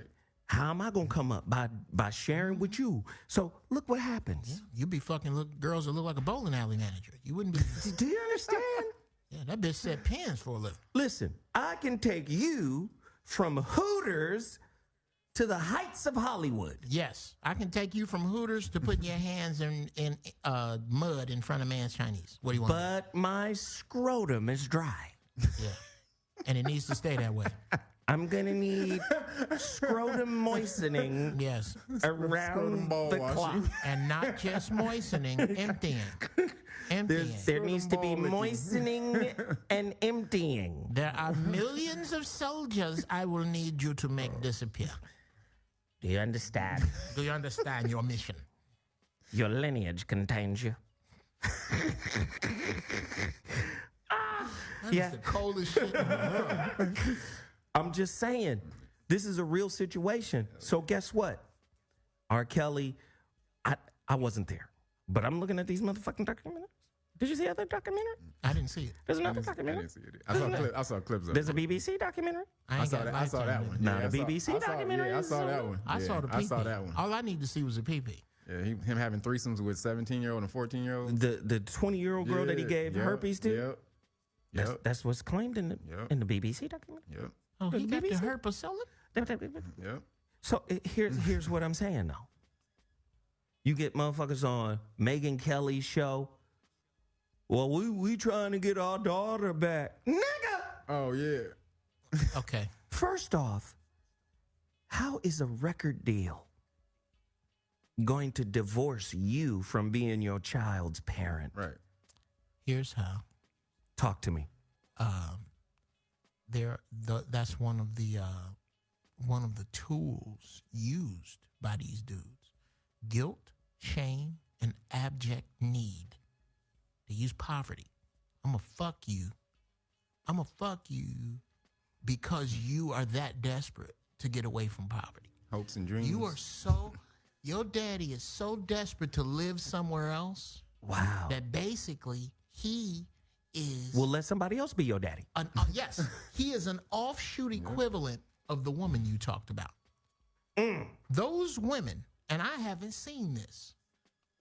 How am I gonna come up? By sharing with you. So look what happens. You be fucking girls that look like a bowling alley manager. You wouldn't be. Do you understand? Yeah, that bitch set pins for a living. Listen, I can take you from Hooters to the heights of Hollywood. Yes, I can take you from Hooters to putting your hands in mud in front of Man's Chinese. What do you want? But my scrotum is dry. Yeah, and it needs to stay that way. I'm gonna need scrotum moistening. Yes, around the clock. And not just moistening, emptying. There needs to be moistening and emptying. There are millions of soldiers I will need you to make disappear. Do you understand? Do you understand your mission? Your lineage contains you. That's the coldest shit in the world. I'm just saying, this is a real situation. So guess what? R. Kelly, I wasn't there, but I'm looking at these motherfucking documentaries. Did you see other documentary? I didn't see it. There's another I documentary. didn't see it. I saw clips of it. There's a BBC documentary. I saw that one. Not a I saw- BBC I saw- documentary. Yeah, I saw that one. I saw the pee-pee. I saw that one. All I need to see was a pee-pee. Yeah, him having threesomes with 17-year-old and 14-year-old. The 20-year-old girl that he gave herpes to. Yep. That's what's claimed in the BBC documentary. Yep. Oh, he got the BBC? herpes selling? Yep. So here's what I'm saying though. You get motherfuckers on Megyn Kelly's show. Well, we trying to get our daughter back, nigga. Oh yeah. Okay. First off, how is a record deal going to divorce you from being your child's parent? Right. Here's how. Talk to me. That's one of the tools used by these dudes. Guilt, shame, and abject need. They use poverty. I'm gonna fuck you because you are that desperate to get away from poverty. Hopes and dreams. Your daddy is so desperate to live somewhere else. Wow. That basically he is. Well, let somebody else be your daddy. Yes, he is an offshoot equivalent of the woman you talked about. Those women, and I haven't seen this.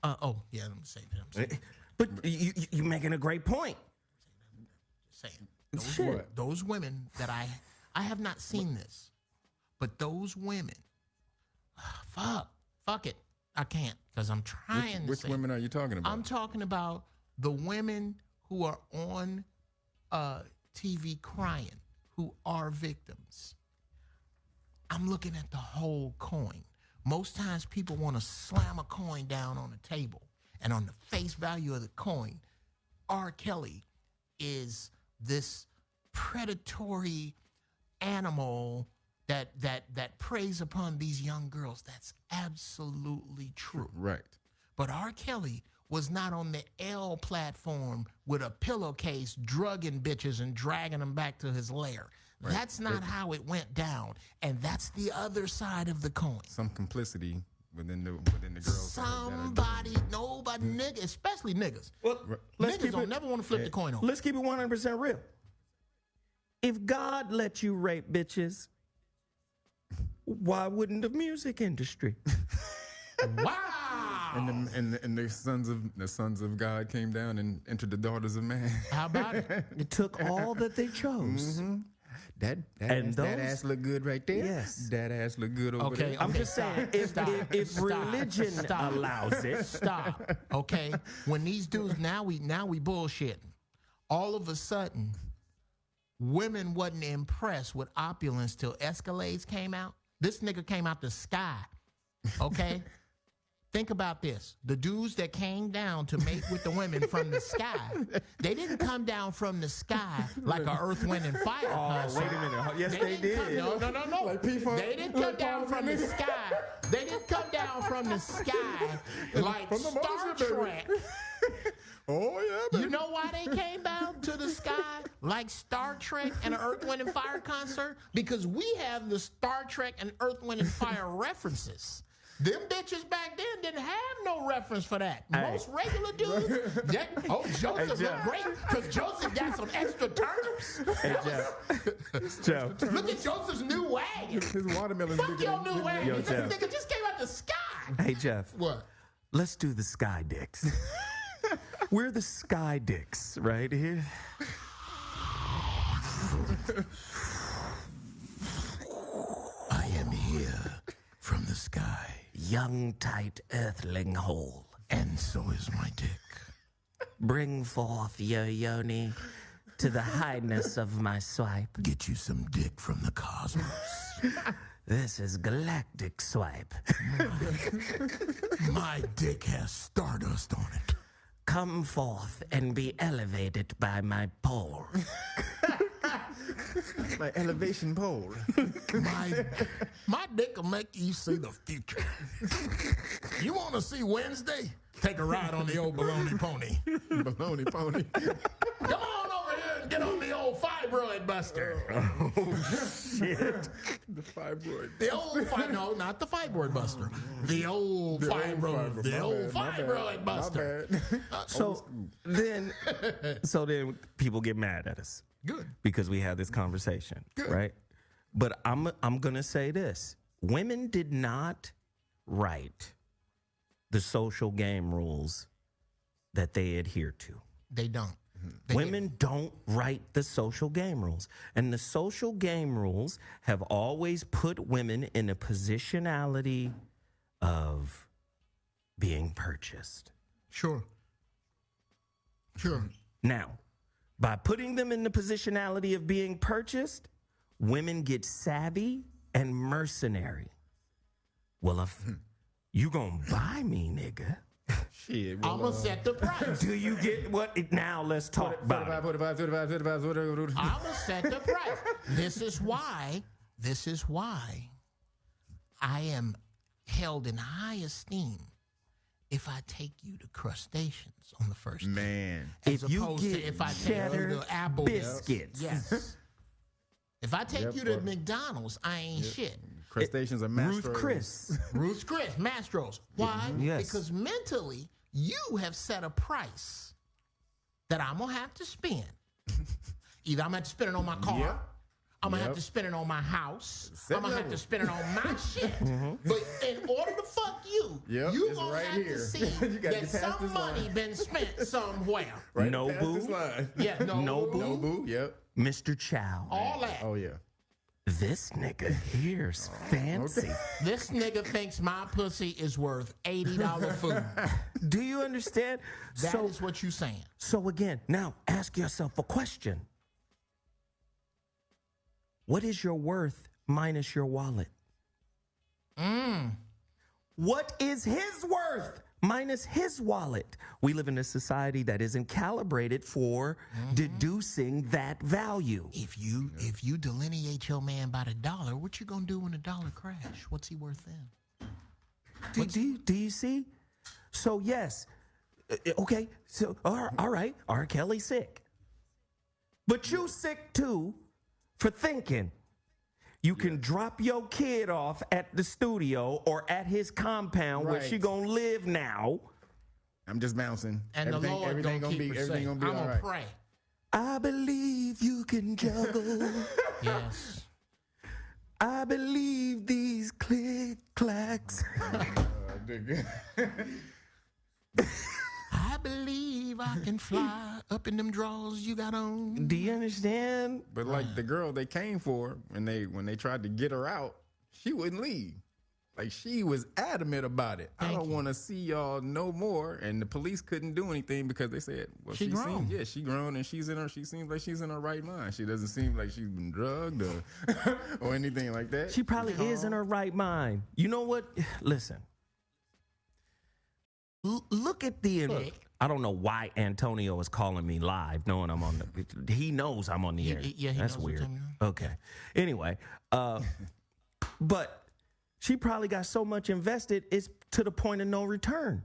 Let me say that. But you're making a great point. Saying those women that I have not seen this, but those women, fuck it, I can't because I'm trying. Which women are you talking about? I'm talking about the women who are on TV crying, who are victims. I'm looking at the whole coin. Most times people want to slam a coin down on the table, and on the face value of the coin, R. Kelly is this predatory animal that preys upon these young girls. That's absolutely true. Right. But R. Kelly was not on the L platform with a pillowcase drugging bitches and dragging them back to his lair. Right. That's not how it went down. And that's the other side of the coin. Some complicity within the girls. Nobody, niggas, especially niggas. Well, niggas don't never want to flip the coin over. Let's keep it 100% real. If God let you rape bitches, why wouldn't the music industry? Wow. And the sons of God came down and entered the daughters of man. How about it? It took all that they chose. Mm-hmm. That ass look good right there. Yes. That ass look good over there. I'm just saying, if religion allows it. Stop. Okay. When these dudes, now we bullshitting. All of a sudden, women wasn't impressed with opulence till Escalades came out. This nigga came out the sky. Okay? Think about this. The dudes that came down to mate with the women from the sky, they didn't come down from the sky like an Earth, Wind, and Fire concert. Wait a minute. Yes, they did. No. Like They didn't come down from the sky. They didn't come down from the sky like Star Trek. Oh, yeah, baby. You know why they came down to the sky like Star Trek and an Earth, Wind, and Fire concert? Because we have the Star Trek and Earth, Wind, and Fire references. Them bitches back then didn't have no reference for that. Most regular dudes, Joseph looked great because Joseph got some extra turnips. Hey, Jeff. Look at Joseph's new wagon. His watermelon. Fuck your new wagon. Yo, This Jeff. nigga just came out the sky. Hey, Jeff. What? Let's do the sky dicks. We're the sky dicks right here. I am here from the sky. Young, tight earthling hole. And so is my dick. Bring forth your yoni to the highness of my swipe. Get you some dick from the cosmos. This is galactic swipe. My dick has stardust on it. Come forth and be elevated by my pole. My elevation pole. My dick will make you see the future. You want to see Wednesday? Take a ride on the old baloney pony. Baloney pony. Come on over here and get on the old fibroid buster. Shit. The fibroid. The old no, not the fibroid buster. The old fibroid. The old fibroid buster. My bad. So then people get mad at us. Good. Because we had this conversation, Good. right? But I'm going to say this. Women did not write the social game rules that they adhere to. They don't. Women don't write the social game rules. And the social game rules have always put women in a positionality of being purchased. Sure. Now, by putting them in the positionality of being purchased, women get savvy and mercenary. Well, if you gonna buy me, nigga, shit. I'm gonna set the price. do you get what? Now let's talk about it. I'm gonna set the price. This is why I am held in high esteem if I take you to crustaceans on the first day. Man. As If you opposed get to if I take cheddar you to Apple biscuits. Yes. If I take you to McDonald's, I ain't shit. Crustaceans are Mastros. Ruth's Chris, Mastros. Why? Yes. Because mentally, you have set a price that I'm going to have to spend. Either I'm going to have to spend it on my car, I'm going to have to spend it on my house. Set I'm going to have level. to spend it on my shit. But in order to fuck you, Yep, you it's going right to have here. to see You gotta that get past some this money line. been spent somewhere. Right No past boo. this line. Yeah, No boo. No boo. Yep. Mr. Chow. All that. Oh yeah. This nigga here's fancy. This nigga thinks my pussy is worth $80 food. Do you understand? That is what you saying. So again, now ask yourself a question. What is your worth minus your wallet? What is his worth minus his wallet? We live in a society that isn't calibrated for deducing that value. If you delineate your man by the dollar, what you gonna do when the dollar crash? What's he worth then? Do you see? So yes, okay. So all right, R. Kelly sick, but you sick too for thinking you can drop your kid off at the studio or at his compound where Right. she gonna live now. I'm just bouncing. And the Lord everything gonna keep her everything safe. gonna be I'm all gonna right. pray. I believe you can juggle. Yes. I believe these click clacks. I believe I can fly up in them drawers you got on. Do you understand? But like the girl they came for, when they tried to get her out, she wouldn't leave. Like she was adamant about it. I Thank don't you. want to see y'all no more. And the police couldn't do anything because they said, well, She grown. she grown and she seems like she's in her right mind. She doesn't seem like she's been drugged or or anything like that. She probably is in her right mind. You know what? Listen. Look at the. Look. I don't know why Antonio is calling me live, knowing I'm on the. He knows I'm on the air. yeah, he That's knows what weird. time you're on. Okay. Anyway, but she probably got so much invested, it's to the point of no return.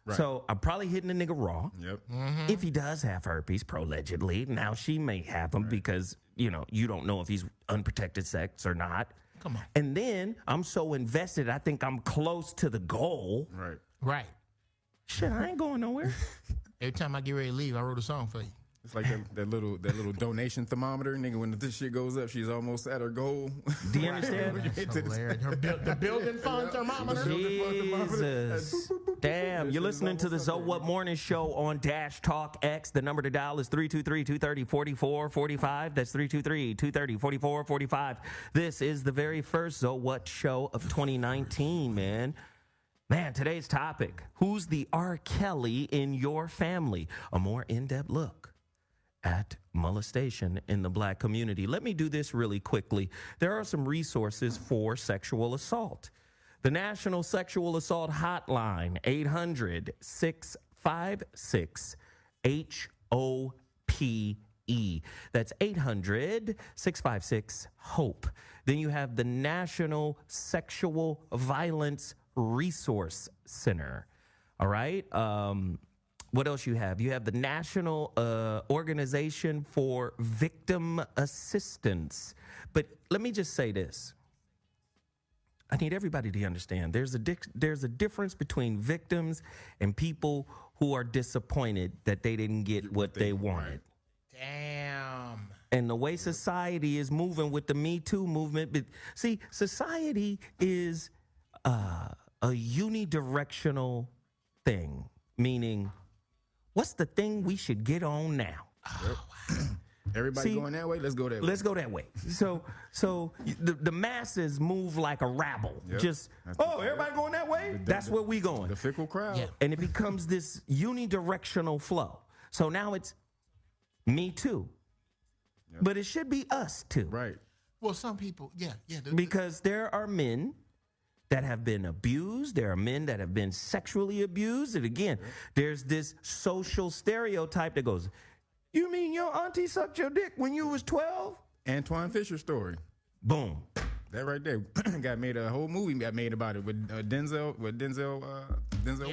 Right. So I'm probably hitting the nigga raw. Yep. If he does have herpes, allegedly, now she may have him because you don't know if he's unprotected sex or not. Come on. And then I'm so invested, I think I'm close to the goal. Right. Right. Shit, I ain't going nowhere. Every time I get ready to leave, I wrote a song for you. It's like that little donation thermometer, nigga. When this shit goes up, she's almost at her goal. Do you understand? That's hilarious. The building fund thermometer. Jesus. Damn, you're listening to the ZoWhat Morning Show on Dash Talk X. The number to dial is 323-230-4445. That's 323-230-4445. This is the very first ZoWhat show of 2019, man. Man, today's topic, who's the R. Kelly in your family? A more in-depth look at molestation in the black community. Let me do this really quickly. There are some resources for sexual assault. The National Sexual Assault Hotline, 800-656-HOPE. That's 800-656-HOPE. Then you have the National Sexual Violence Resource Center. All right. What else you have? You have the National Organization for Victim Assistance. But let me just say this. I need everybody to understand there's a difference between victims and people who are disappointed that they didn't get what they wanted. Damn. And the way society is moving with the Me Too movement. But see, society is a unidirectional thing, meaning what's the thing we should get on now? Everybody going that way? Let's go that way. Let's go that way. So the masses move like a rabble. Yep. Just, everybody going that way? That's where we going. The fickle crowd. Yeah. And it becomes this unidirectional flow. So now it's me too. Yep. But it should be us too. Right. Well, some people, yeah. Because there are men that have been abused. There are men that have been sexually abused. And again, there's this social stereotype that goes, you mean your auntie sucked your dick when you was 12? Antoine Fisher story. Boom. That right there got made a whole movie got made about it with Denzel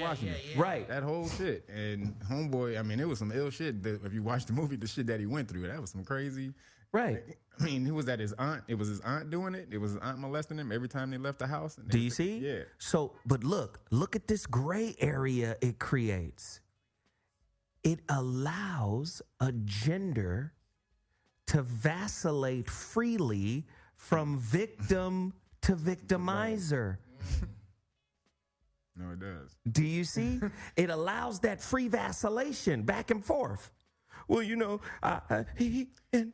Washington. yeah. Right. That whole shit. And homeboy, I mean, it was some ill shit. If you watch the movie, the shit that he went through, that was some crazy. Right. I mean, who was that? His aunt. It was his aunt doing it. It was his aunt molesting him every time they left the house. And Do you see? Yeah. So, but look at this gray area it creates. It allows a gender to vacillate freely from victim to victimizer. No, it does. Do you see? It allows that free vacillation back and forth. Well, you know, he and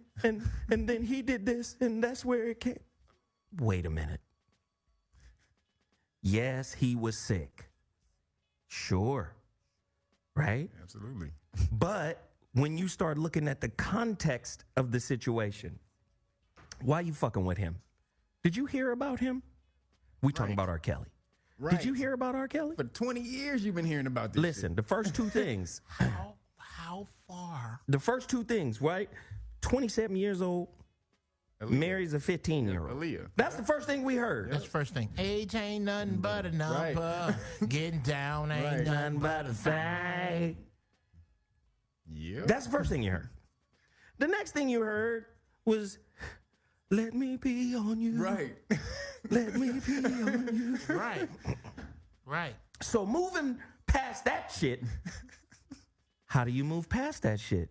then he did this, and that's where it came. Wait a minute. Yes, he was sick. Sure. Right? Absolutely. But when you start looking at the context of the situation, why you fucking with him? Did you hear about him? We talking about R. Kelly. Right. Did you hear about R. Kelly? For 20 years, you've been hearing about this. Listen, the first two things. How far? The first two things, right? 27 years old, marries a 15-year-old. Aaliyah. That's the first thing we heard. That's the first thing. Age ain't nothing but a number. Getting down ain't nothing but a thing. Yeah. That's the first thing you heard. The next thing you heard was, let me be on you. Right. Let me be on you. Right. Right. So moving past that shit, how do you move past that shit?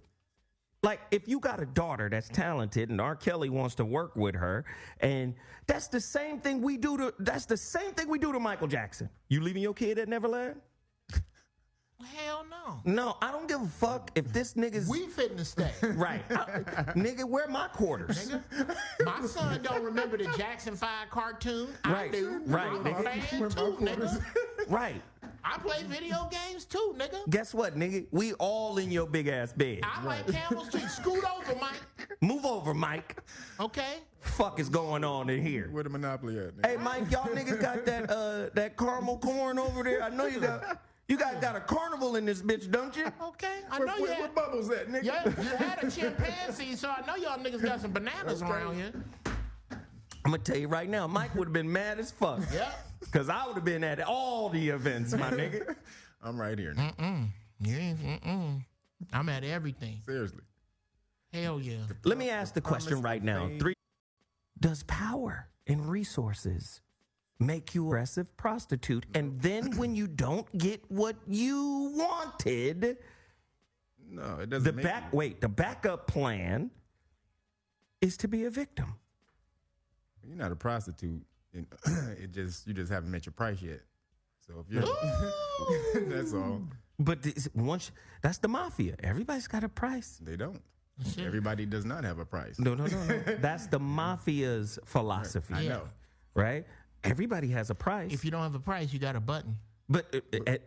Like, if you got a daughter that's talented and R. Kelly wants to work with her, and that's the same thing we do to Michael Jackson. You leaving your kid at Neverland? Hell no. No, I don't give a fuck if this nigga's We fitting to stay. right. Nigga, where my quarters? Nigga. My son don't remember the Jackson 5 cartoon. I Right. do. Right, I'm a nigga. fan too, nigga. Right. I play video games too, nigga. Guess what, nigga? We all in your big ass bed. I like Campbell Street. Scoot over, Mike. Move over, Mike. Okay? Fuck is going on in here? Where the Monopoly at? Nigga? Hey, Mike, y'all niggas got that caramel corn over there? I know you guys got a carnival in this bitch, don't you? Okay. I know you Where had Bubbles at, nigga? Yeah, you had a chimpanzee, so I know y'all niggas got some bananas around here. I'm gonna tell you right now, Mike would have been mad as fuck. Yeah. Cause I would have been at all the events, my nigga. I'm right here. Nigga. I'm at everything. Seriously. Hell yeah. Let me ask the question right now. Does power and resources make you an aggressive prostitute? And then when you don't get what you wanted, No, it doesn't. the backup plan is to be a victim. You're not a prostitute. You just haven't met your price yet. So if you're, that's all. But once that's the mafia. Everybody's got a price. They don't. Everybody does not have a price. No. That's the mafia's philosophy. I know. Right? Everybody has a price. If you don't have a price, you got a button. But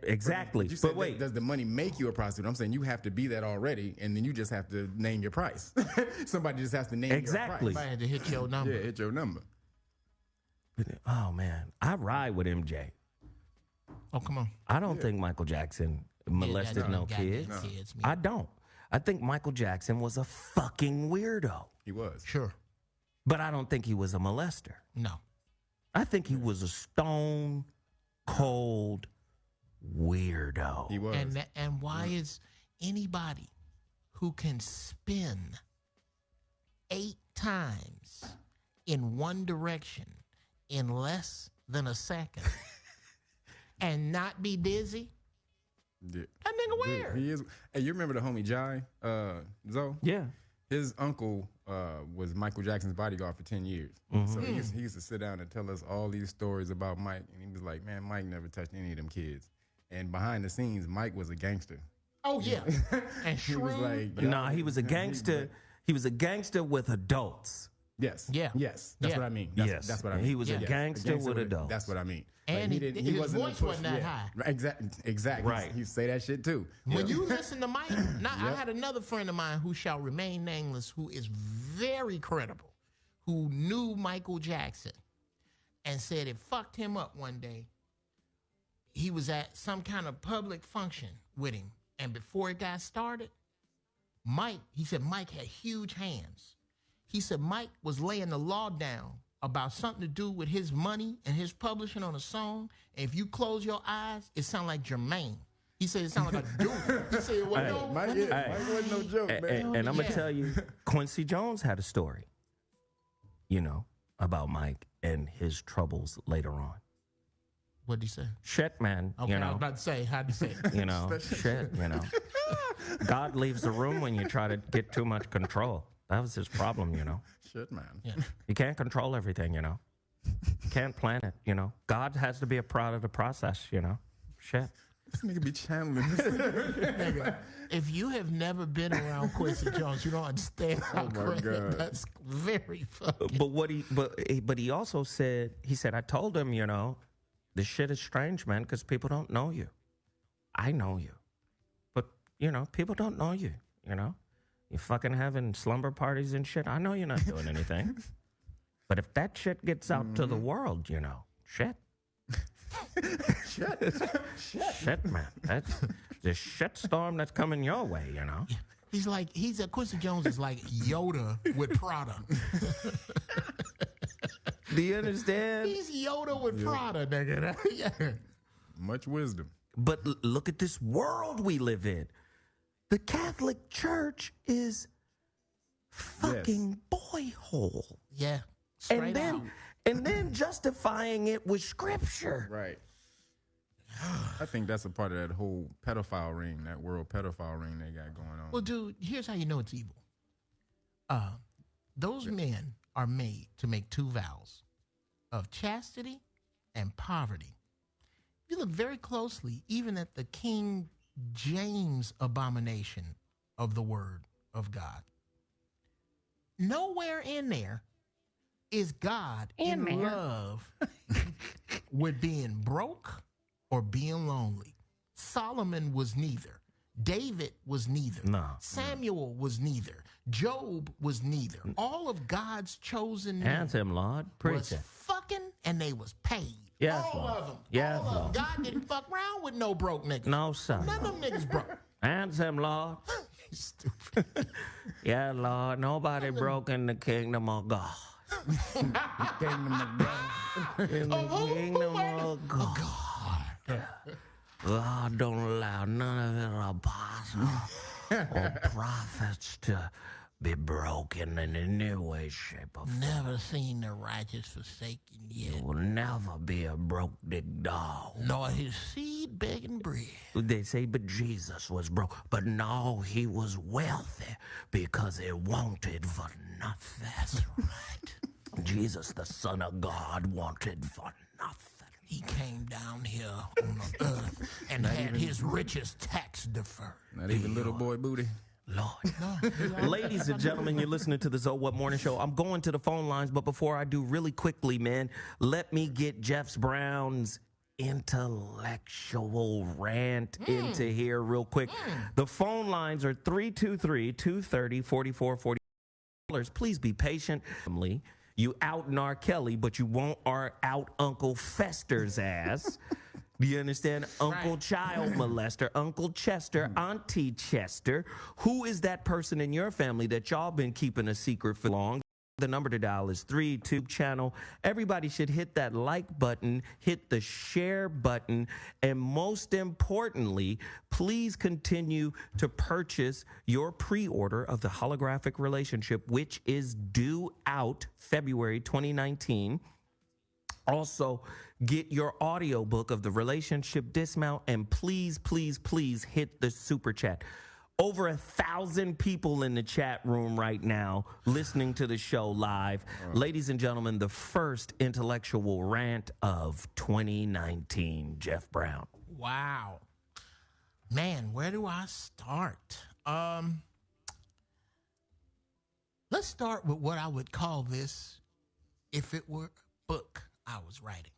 exactly. You said But wait. does the money make you a prostitute? I'm saying you have to be that already, and then you just have to name your price. Somebody just has to name Exactly. your price. I had to hit your number. Yeah, hit your number. Oh man, I ride with MJ. Oh, come on. I don't think Michael Jackson molested no kids. kids. I don't. I think Michael Jackson was a fucking weirdo. He was. Sure. But I don't think he was a molester. No. I think he was a stone cold weirdo. He was. And why is anybody who can spin 8 times in one direction in less than a second and not be dizzy? Yeah. That nigga weird. He is. Hey, you remember the homie Jai, Zo? Yeah. His uncle was Michael Jackson's bodyguard for 10 years. So he used to sit down and tell us all these stories about Mike. And he was like, man, Mike never touched any of them kids. And behind the scenes, Mike was a gangster. Oh, yeah. And He was shrewd. like, Nah, he was a gangster. He was a gangster with adults. Yes. Yeah. Yes. That's Yeah. what I mean. That's what I mean. He was a Yeah. gangster with adults. That's what I mean. And Like, his wasn't voice a wasn't that high. Right, exactly. Right. He say that shit too. When you listen to Mike, now I had another friend of mine who shall remain nameless, who is very credible, who knew Michael Jackson and said it fucked him up one day. He was at some kind of public function with him, and before it got started, he said Mike had huge hands. He said Mike was laying the law down about something to do with his money and his publishing on a song. And if you close your eyes, it sounds like Jermaine. He said it sounded like a dude. He said, well, no. Mike wasn't no joke, man. And I'm going to tell you, Quincy Jones had a story, about Mike and his troubles later on. What'd he say? Shit, man. Okay, I was about to say, how'd he say it? Shit, God leaves the room when you try to get too much control. That was his problem, you know. Shit, man. Yeah. You can't control everything, you know. Can't plan it, you know. God has to be a part of the process, you know. Shit. This nigga be channeling. Nigga, if you have never been around Quincy Jones, you don't understand how great that's very fucking. But he also said, I told him, you know, this shit is strange, man, because people don't know you. I know you. But, you know, people don't know you, you know. You fucking having slumber parties and shit. I know you're not doing anything. But if that shit gets out to the world, you know, shit. Shit, man. That's the shit storm that's coming your way, you know. Quincy Jones is like Yoda with Prada. Do you understand? He's Yoda with Prada, nigga. Yeah. Much wisdom. But look at this world we live in. The Catholic Church is fucking boyhole. Yeah. Straight out. And then justifying it with scripture. Right. I think that's a part of that whole pedophile ring, that world pedophile ring they got going on. Well, dude, here's how you know it's evil. Those men are made to make two vows of chastity and poverty. If you look very closely, even at the King James abomination of the word of God, nowhere in there is God in love with being broke or being lonely. Solomon was neither. David was neither. No. Samuel was neither. Job was neither. All of God's chosen men Answer him, Lord. was Preach it. fucking and they was paid. Yes, all Lord. of them. Yes, all of them. Lord. God didn't fuck around with no broke niggas. No, sir. None of them niggas broke. Answer him, Lord. You stupid. Yeah, Lord. Nobody broke in the kingdom of God. In the kingdom of God. God don't allow none of his apostles or prophets to be broken in any way, shape, or form. Never seen the righteous forsaken yet, There will never be a broke dick dog. nor his seed begging bread. They say, but Jesus was broke. But no, he was wealthy because he wanted for nothing. That's right. Jesus, the Son of God, wanted for nothing. He came down here on the earth and had his riches tax deferred. Not even little boy booty. Lord. Ladies and gentlemen, you're listening to the ZoWhat Morning Show. I'm going to the phone lines, but before I do, really quickly, man, let me get Jeff Brown's intellectual rant into here real quick. The phone lines are 323-230-4440. Please be patient. You out R. Kelly, but you won't out Uncle Fester's ass. Do you understand? Uncle Child Molester, Uncle Chester, Auntie Chester. Who is that person in your family that y'all been keeping a secret for long? The number to dial is 32 channel. Everybody should hit that like button, hit the share button, and most importantly, please continue to purchase your pre-order of the Holographic Relationship, which is due out February 2019. Also, get your audiobook of the Relationship Dismount, and please, please, please hit the super chat. Over 1,000 people in the chat room right now listening to the show live. Ladies and gentlemen, the first intellectual rant of 2019, Jeff Brown. Wow. Man, where do I start? Let's start with what I would call this if it were a book I was writing.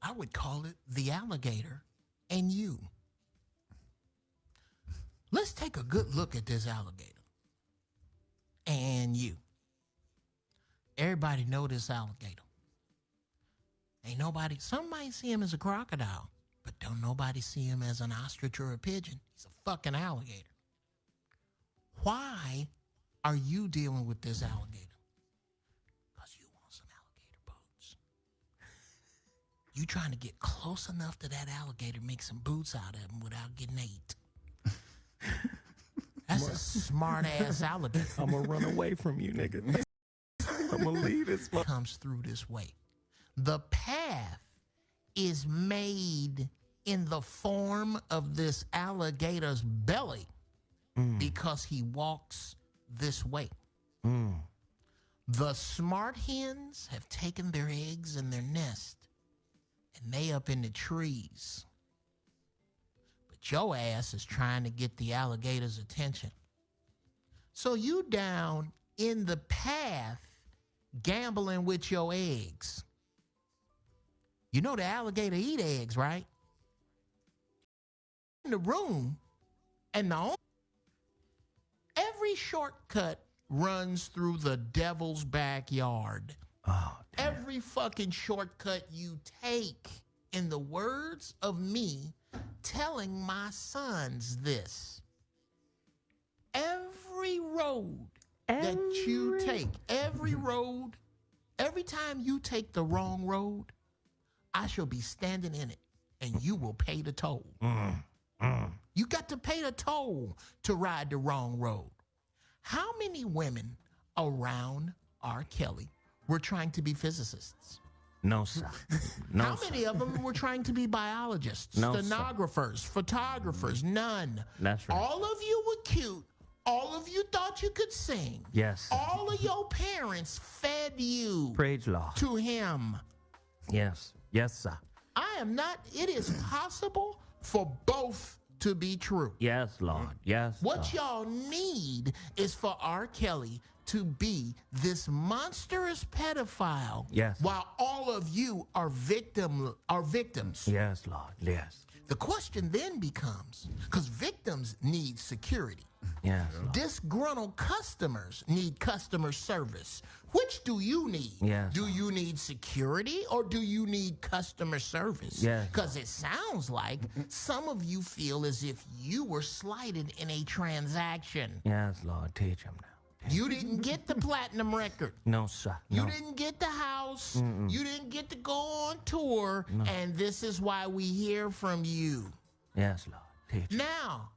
I would call it The Alligator and You. Let's take a good look at this alligator and you. Everybody know this alligator. Ain't nobody, some might see him as a crocodile, but don't nobody see him as an ostrich or a pigeon. He's a fucking alligator. Why are you dealing with this alligator? Because you want some alligator boots. You trying to get close enough to that alligator, make some boots out of him without getting ate. That's a smart ass alligator. I'm going to run away from you, nigga. I'm going to leave this. Comes through this way. The path is made in the form of this alligator's belly because he walks this way. The smart hens have taken their eggs in their nest, and they up in the trees. But your ass is trying to get the alligator's attention. So you down in the path gambling with your eggs. You know the alligator eat eggs, right? In the room, and every shortcut runs through the devil's backyard. Oh, damn. Every fucking shortcut you take, in the words of me telling my sons this, every road that you take, every road, every time you take the wrong road, I shall be standing in it, and you will pay the toll. You got to pay the toll to ride the wrong road. How many women around R. Kelly were trying to be physicists? No, sir. No, How sir. many of them were trying to be biologists, No, sir. stenographers, photographers? None. That's right. All of you were cute. All of you thought you could sing. Yes, sir. All of your parents fed you Praise Lord. to him. Yes. Yes, sir. I am not, it is possible for both to be true. Yes, Lord. Yes. What Lord. y'all need is for R. Kelly to be this monstrous pedophile, Yes. while all of you are victims. Yes, Lord. Yes. The question then becomes, because victims need security. Yes, Lord. Disgruntled customers need customer service. Which do you need? Yes. Do you need security or do you need customer service? Yes. Because it sounds like some of you feel as if you were slighted in a transaction. Yes, Lord. Teach him now. You didn't get the platinum record. No, sir. You No. didn't get the house. You didn't get to go on tour. And this is why we hear from you. Yes, Lord. Teach him. Now,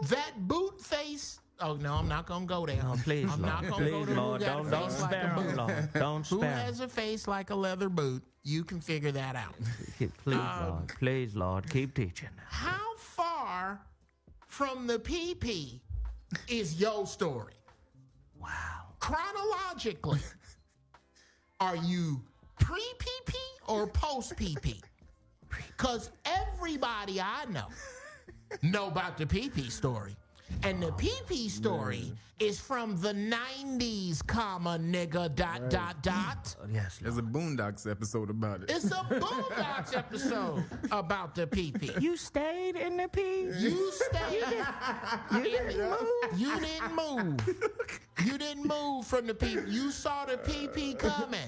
that boot face. Oh, no, I'm not going to go there. No, please, I'm Lord. not going to go Please, to Lord. who got a Don't face like a spare him, boot. Lord. Don't Who spare him. has a face like a leather boot? You can figure that out. Please, Lord. Please, Lord. Keep teaching. How far from the PP is your story? Wow. Chronologically, are you pre-PP or post-PP? Because everybody I know about the PP story. And the PP story is from the 90s, comma, nigga, dot, dot, dot. Yes, There's Lord. a Boondocks episode about it. It's a Boondocks episode about the PP. You stayed in the P. You stayed. You didn't move. You didn't move. You didn't move from the PP. You saw the PP coming.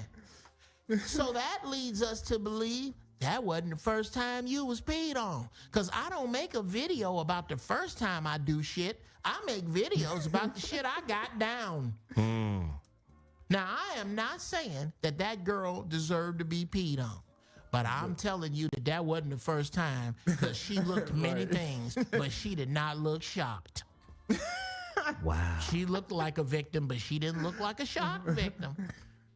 So that leads us to believe that wasn't the first time you was peed on. Because I don't make a video about the first time I do shit. I make videos about the shit I got down. Now, I am not saying that that girl deserved to be peed on. But I'm telling you that that wasn't the first time, because she looked many things, but she did not look shocked. Wow. She looked like a victim, but she didn't look like a shocked victim.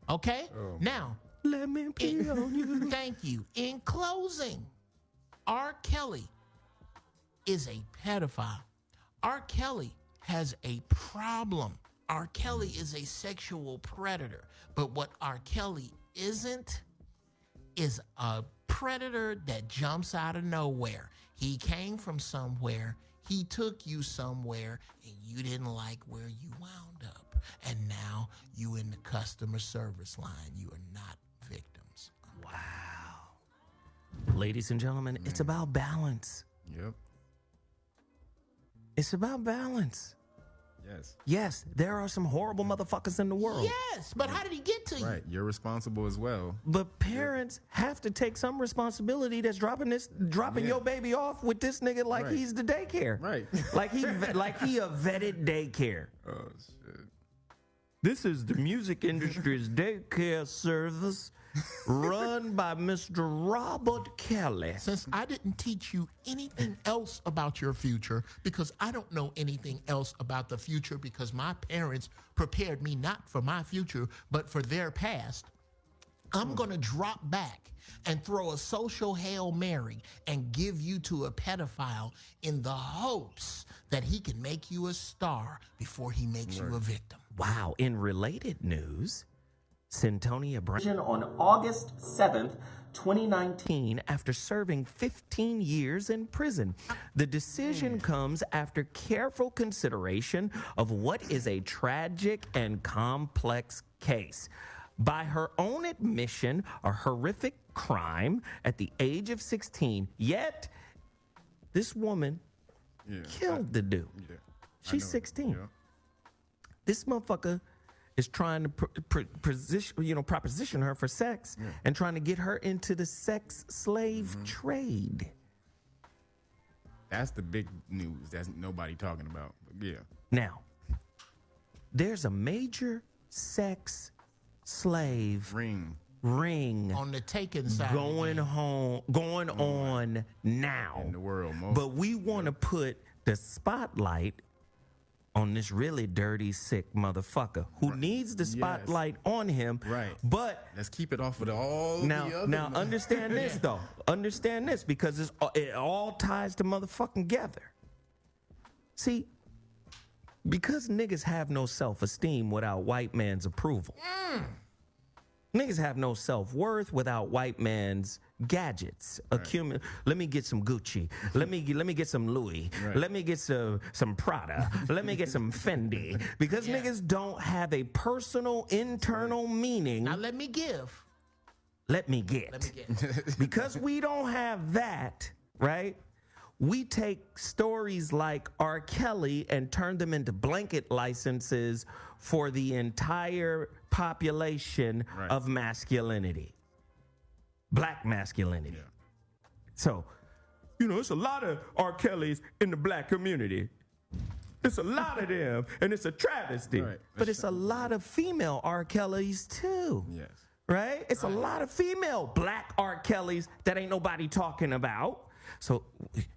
Okay? Now, Let me pee on you. thank you. In closing, R. Kelly is a pedophile. R. Kelly has a problem. R. Kelly is a sexual predator. But what R. Kelly isn't is a predator that jumps out of nowhere. He came from somewhere. He took you somewhere, and you didn't like where you wound up. And now you in the customer service line. You are not victims. Wow. Ladies and gentlemen, it's about balance. Yep. It's about balance. Yes. Yes, there are some horrible motherfuckers in the world. Yes, but how did he get to you? Right. You're responsible as well. But parents have to take some responsibility that's dropping your baby off with this nigga like Right. he's the daycare. Right. like he a vetted daycare. Oh, shit. This is the music industry's daycare service run by Mr. Robert Kelly. Since I didn't teach you anything else about your future, because I don't know anything else about the future, because my parents prepared me not for my future, but for their past, I'm going to drop back and throw a social Hail Mary and give you to a pedophile in the hopes that he can make you a star before he makes you a victim. Wow. In related news, Centonia Brown On August 7th, 2019, after serving 15 years in prison. The decision comes after careful consideration of what is a tragic and complex case. By her own admission, a horrific crime at the age of 16. Yet, this woman killed the dude. Yeah, She's 16. Yeah. This motherfucker is trying to proposition her for sex and trying to get her into the sex slave trade. That's the big news. That's nobody talking about. But yeah. Now, there's a major sex slave Ring. On the taken side. going on now. In the world, But we want to put the spotlight on this really dirty, sick motherfucker who needs the spotlight on him. Right. But let's keep it off of now understand this though. Understand this because it all ties to motherfucking together. See, because niggas have no self-esteem without white man's approval. Niggas have no self-worth without white man's gadgets. Let me get some Gucci. Let me get some Louis. Let me get some Prada. Let me get some Fendi. Because niggas don't have a personal internal meaning. Now let me give. Let me get. Because we don't have that, right? We take stories like R. Kelly and turn them into blanket licenses for the entire population of masculinity, black masculinity. So, it's a lot of R. Kellys in the black community. It's a lot of them, and it's a travesty. But it's a lot of female R. Kellys too. Yes. Right? It's a lot of female black R. Kellys that ain't nobody talking about. So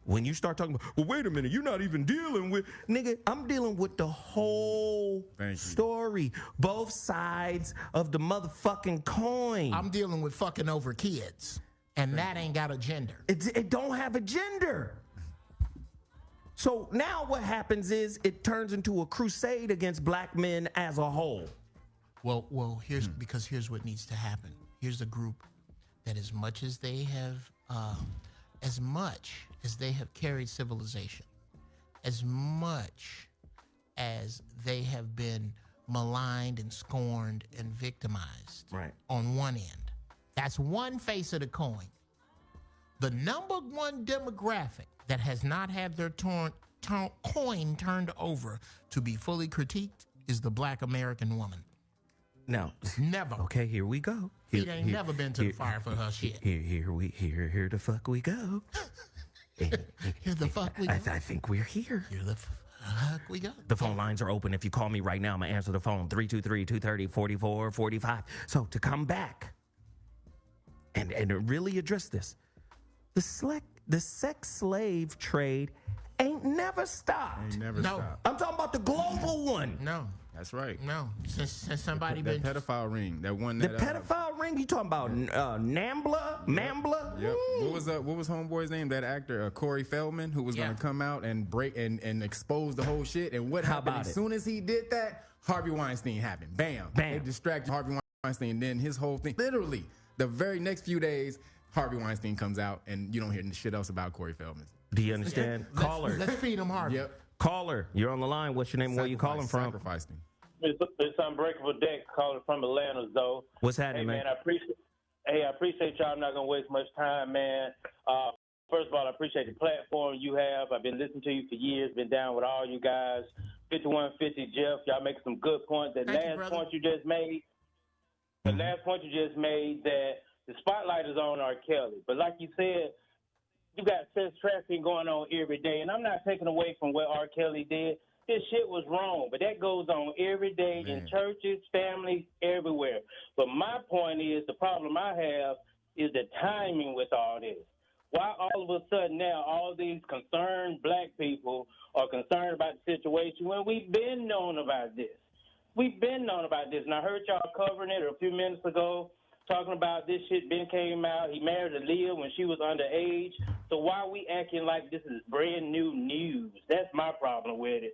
when you start talking about, well, wait a minute, you're not even dealing with, nigga, I'm dealing with the whole story, both sides of the motherfucking coin. I'm dealing with fucking over kids, and that ain't got a gender. It don't have a gender. So now what happens is it turns into a crusade against black men as a whole. Well, here's what needs to happen. Here's a group that as much as they have carried civilization, as much as they have been maligned and scorned and victimized on one end. That's one face of the coin. The number one demographic that has not had their coin turned over to be fully critiqued is the black American woman. No. Never. Okay, here we go. He ain't never been to the fire for her shit. Here the fuck we go. Here the fuck we go. I think we're here. Here the fuck we go. The phone lines are open. If you call me right now, I'm going to answer the phone. 323-230-4445. So to come back and really address this, the sex slave trade ain't never stopped. No. I'm talking about the global one. No. That's right. No. Since somebody that pedophile ring, that one. The pedophile ring? You talking about Nambla? Yep. What was homeboy's name? That actor, Corey Feldman, who was going to come out and break and expose the whole shit. And what happened? As soon as he did that, Harvey Weinstein happened. Bam. They distracted Harvey Weinstein, and then his whole thing. Literally, the very next few days, Harvey Weinstein comes out, and you don't hear shit else about Corey Feldman. Do you understand? Caller. Let's feed him Harvey. Yep. Caller, you're on the line. What's your name? Where you calling from? Sacrificed him. It's Unbreakable Dex calling from Atlanta, Zoe. What's happening, man? I appreciate y'all. I'm not gonna waste much time, man. First of all, I appreciate the platform you have. I've been listening to you for years. Been down with all you guys. 5150 Jeff, y'all make some good points. The last point you just made that the spotlight is on R. Kelly, but like you said, you got sex trafficking going on every day, and I'm not taking away from what R. Kelly did. This shit was wrong, but that goes on every day in churches, families, everywhere. But my point is, the problem I have is the timing with all this. Why all of a sudden now all these concerned black people are concerned about the situation when we've been known about this? We've been known about this, and I heard y'all covering it a few minutes ago talking about this shit Ben came out. He married Aaliyah when she was underage. So why are we acting like this is brand new news? That's my problem with it.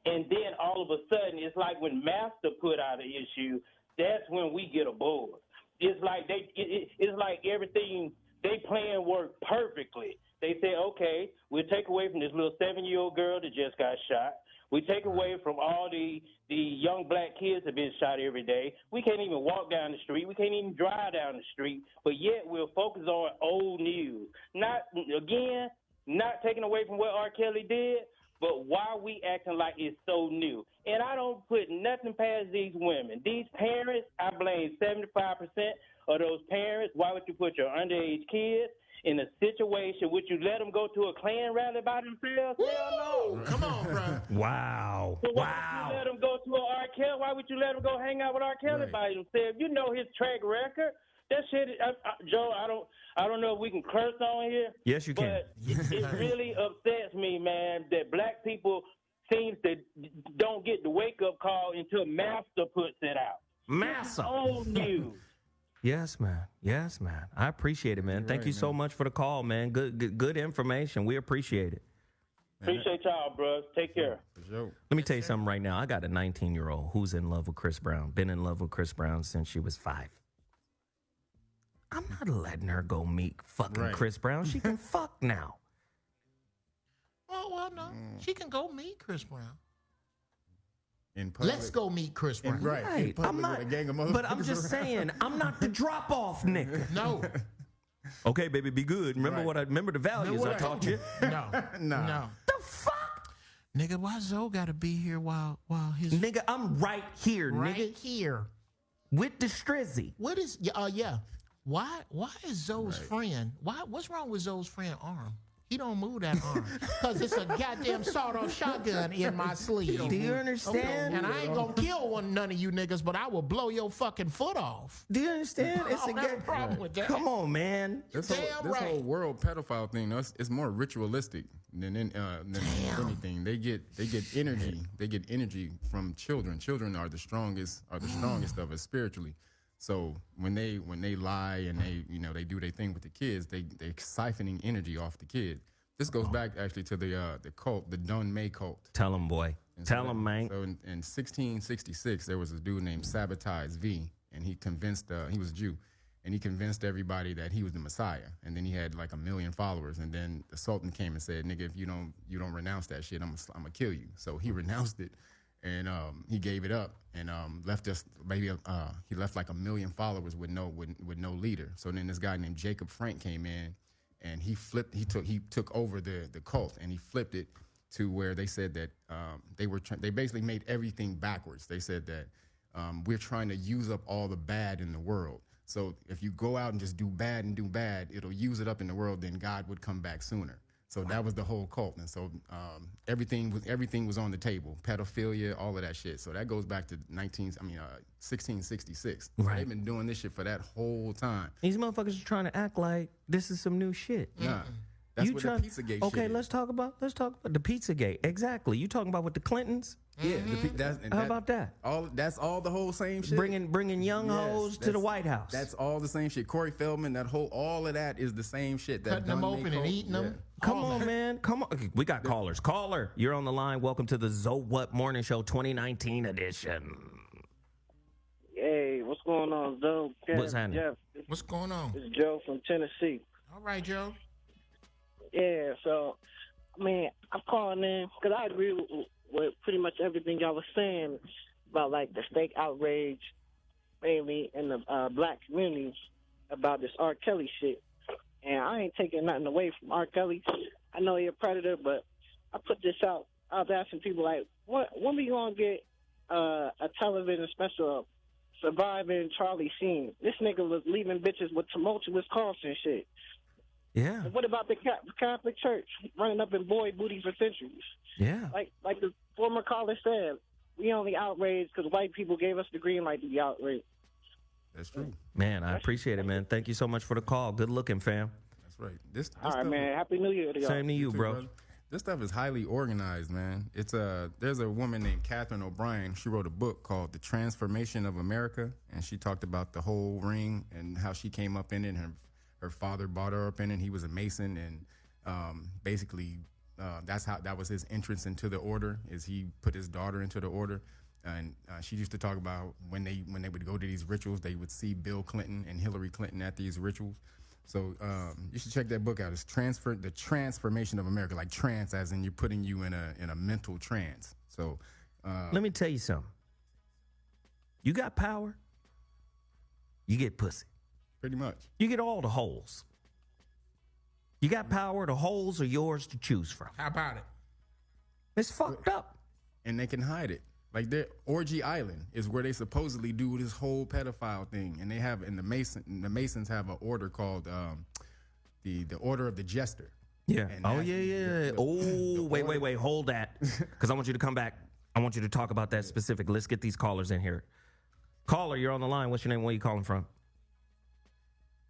And then all of a sudden, it's like when Master put out an issue, that's when we get aboard. It's like it's like everything they plan worked perfectly. They say, okay, we'll take away from this little 7-year-old girl that just got shot. We take away from all the young black kids that have been shot every day. We can't even walk down the street. We can't even drive down the street. But yet we'll focus on old news. Not taking away from what R. Kelly did, but why are we acting like it's so new? And I don't put nothing past these women. These parents, I blame 75% of those parents. Why would you put your underage kids in a situation? Would you let them go to a Klan rally by themselves? Hell no. Come on, bro. Wow. So why would you let them go to an R. Kelly? Why would you let them go hang out with R. Kelly by themselves? You know his track record. That shit, Joe. I don't know if we can curse on here. Yes, you can. But it really upsets me, man, that black people seems to don't get the wake up call until Master puts it out. Master. Old news. Yes, man. Yes, man. I appreciate it, man. Thank you so much for the call, man. Good information. We appreciate it. Appreciate y'all, bro. Take care. Let me tell you something right now. I got a 19-year-old who's in love with Chris Brown. Been in love with Chris Brown since she was 5. I'm not letting her go meet fucking Chris Brown. She can fuck now. Oh, well, no. She can go meet Chris Brown. In public. Let's go meet Chris Brown. Right. I'm not, with a gang of but I'm just saying, I'm not the drop-off nigga. No. Okay, baby, be good. Remember the values I taught you. No. The fuck? Nigga, why Zoe gotta be here while his... Nigga, I'm right here, right nigga. here. With the strizzy. What is... yeah. Why is Zoe's friend... What's wrong with Zoe's friend arm? He don't move that arm. Because it's a goddamn sawed-off shotgun in my sleeve. Do you understand? Okay? And I ain't gonna kill none of you niggas, but I will blow your fucking foot off. Do you understand? I don't have a problem with that. Come on, man. This whole world pedophile thing, it's more ritualistic than anything. They get energy. They get energy from children. Children are the strongest of us spiritually. So when they lie and they do their thing with the kids, they're siphoning energy off the kids. This goes back actually to the cult, the Dun May cult. Tell them, boy. Tell them, man. So in 1666, there was a dude named Sabotage V, and he was a Jew, and he convinced everybody that he was the Messiah. And then he had like 1 million followers. And then the Sultan came and said, "Nigga, if you don't renounce that shit, I'm gonna kill you." So he renounced it. And he gave it up and left us he left like 1 million followers with no leader. So then this guy named Jacob Frank came in and he took over the cult and he flipped it to where they said that they basically made everything backwards. They said that we're trying to use up all the bad in the world. So if you go out and just do bad, it'll use it up in the world, then God would come back sooner. So that was the whole cult, and so everything was on the table, pedophilia, all of that shit. So that goes back to 1666. Right. So they've been doing this shit for that whole time. These motherfuckers are trying to act like this is some new shit. Nah, that's what the Pizzagate okay, shit is. let's talk about the Pizzagate. Exactly. You talking about with the Clintons? Yeah. How about that? That's all the whole same shit. Bringing young hoes to the White House. That's all the same shit. Corey Feldman, all of that is the same shit. That Cutting them open and eating them. Come on, man. Come on. Okay, we got callers. Caller, you're on the line. Welcome to the ZoWhat Morning Show 2019 edition. Hey, what's going on, Zoe? What's happening? Jeff, What's going on? it's Joe from Tennessee. All right, Joe. Yeah, so, I'm calling in because I agree with pretty much everything y'all was saying about, like, the fake outrage, mainly in the black community about this R. Kelly shit. And I ain't taking nothing away from R. Kelly. I know he a predator, but I put this out. I was asking people, like, when we going to get a television special of Surviving Charlie Sheen? This nigga was leaving bitches with tumultuous coughs and shit. Yeah. And what about the Catholic Church running up in boy booty for centuries? Yeah. Like the former caller said, we only outraged because white people gave us the green light to be outraged. That's true. Man, I appreciate it, man. Thank you so much for the call. Good looking, fam. That's right. This All right, man. Happy New Year to y'all. Same to you, bro. This stuff is highly organized, man. There's a woman named Catherine O'Brien. She wrote a book called The Transformation of America, and she talked about the whole ring and how she came up in it. And her father brought her up in it. He was a Mason, and basically that was his entrance into the order. Is he put his daughter into the order, and she used to talk about when they would go to these rituals, they would see Bill Clinton and Hillary Clinton at these rituals. So you should check that book out. It's The Transformation of America, like trance, as in you're putting you in a mental trance. So let me tell you something. You got power, you get pussy. Pretty much. You get all the holes. You got power, the holes are yours to choose from. How about it? It's fucked up. And they can hide it. Like Orgy Island is where they supposedly do this whole pedophile thing, and they have the Masons have an order called the Order of the Jester. Yeah. Wait, hold that, because I want you to come back. I want you to talk about that specific. Let's get these callers in here. Caller, you're on the line. What's your name? Where are you calling from?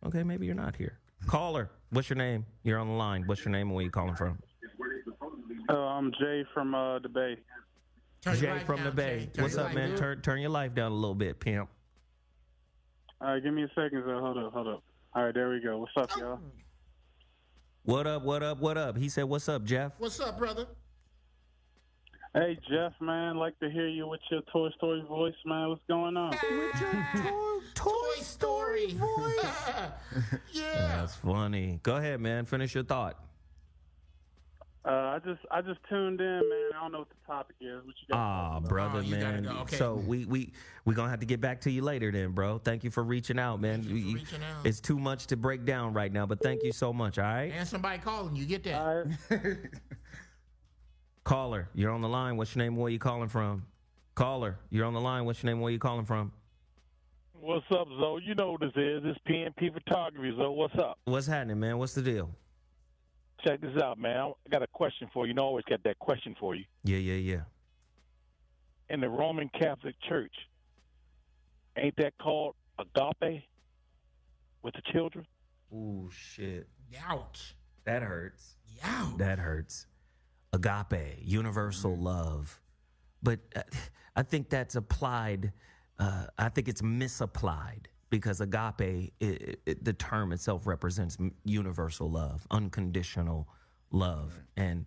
Okay, maybe you're not here. Caller, what's your name? You're on the line. What's your name and where are you calling from? I'm Jay from the Bay. Jay from the Bay. What's up, man? Turn your life down a little bit, pimp. All right, give me a second. Hold up. All right, there we go. What's up, y'all? What up? He said, what's up, Jeff? What's up, brother? Hey, Jeff, man. Like to hear you with your Toy Story voice, man. What's going on? With your Toy Story voice. Yeah. That's funny. Go ahead, man. Finish your thought. I just tuned in, man. I don't know what the topic is. What you got? Brother, man. Go. Okay. So we gonna have to get back to you later, then, bro. Thank you for reaching out, man. Reaching out. It's too much to break down right now, but thank you so much. All right. And somebody calling you. Get that. All right. Caller, you're on the line. What's your name? Where you calling from? Caller, you're on the line. What's your name? Where you calling from? What's up, Zo? You know what this is. It's PNP Photography, Zo. What's up? What's happening, man? What's the deal? Check this out, man. I got a question for you. You know, I always got that question for you. Yeah. In the Roman Catholic Church, ain't that called agape with the children? Ooh, shit. Ouch. That hurts. Ouch. That hurts. Agape, universal love. But I think that's applied, I think it's misapplied, because agape, the term itself represents universal love, unconditional love. And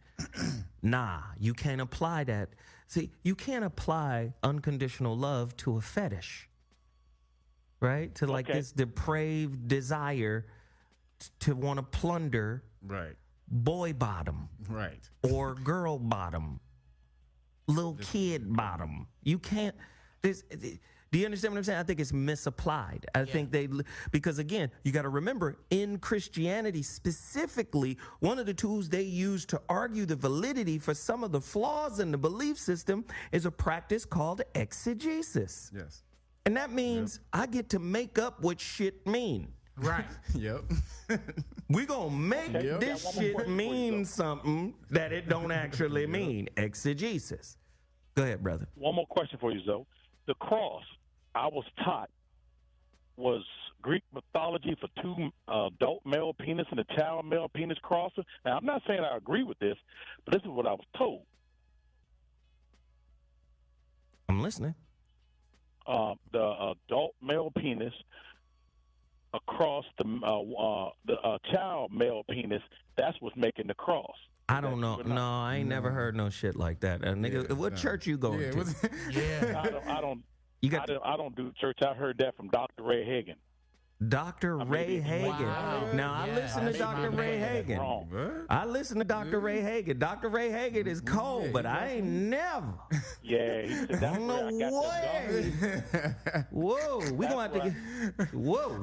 you can't apply that. See, you can't apply unconditional love to a fetish, right? To like this depraved desire to want to plunder Right. boy bottom. Right. Or girl bottom, little kid bottom. You can't. Do you understand what I'm saying? I think it's misapplied. I think because again, you got to remember, in Christianity specifically, one of the tools they use to argue the validity for some of the flaws in the belief system is a practice called exegesis. Yes. And that means I get to make up what shit mean. Right. Yep. We gonna make this shit mean something that it don't actually mean. Exegesis. Go ahead, brother. One more question for you, Zo. The cross, I was taught, was Greek mythology for two adult male penis and a child male penis crosser. Now, I'm not saying I agree with this, but this is what I was told. I'm listening. The adult male penis across the child male penis, that's what's making the cross. I don't know. No, I ain't never heard no shit like that. Nigga, what church you going to? I don't do church. I heard that from Dr. Ray Hagan. Dr. Ray Hagan. Wow. Now, I listen to Dr. Ray Hagan. I listen to Dr. Ray Hagan. Dr. Ray Hagan is cold, but I ain't never. Yeah, he said that's where I got that. Whoa, we gonna have to get. Whoa,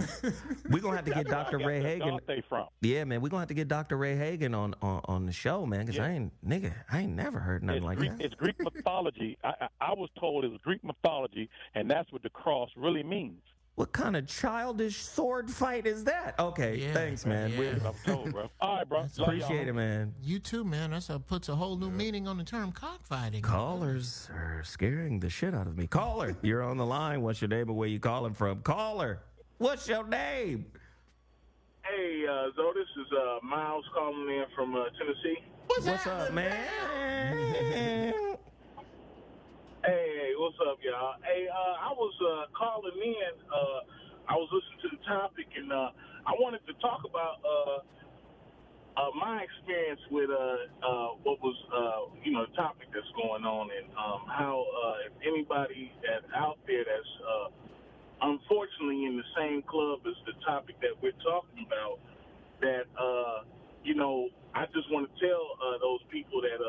we gonna have to get Dr. Ray Hagan. From. Yeah, man, we gonna have to get Dr. Ray Hagan on the show, man, because I ain't never heard nothing like that. It's Greek mythology. I was told it was Greek mythology, and that's what the cross really means. What kind of childish sword fight is that? Okay, thanks, man. I'm told, bro. All right, bro. Appreciate it, man. You too, man. That puts a whole new meaning on the term cockfighting. Callers are scaring the shit out of me. Caller, you're on the line. What's your name and where you calling from? Caller, what's your name? Hey, Zo, this is Miles calling in from Tennessee. What's up, man? Hey, what's up, y'all? Hey, I was calling in. I was listening to the topic, and I wanted to talk about my experience with what was, the topic that's going on, and how if anybody that's out there that's unfortunately in the same club as the topic that we're talking about, that, I just want to tell those people that,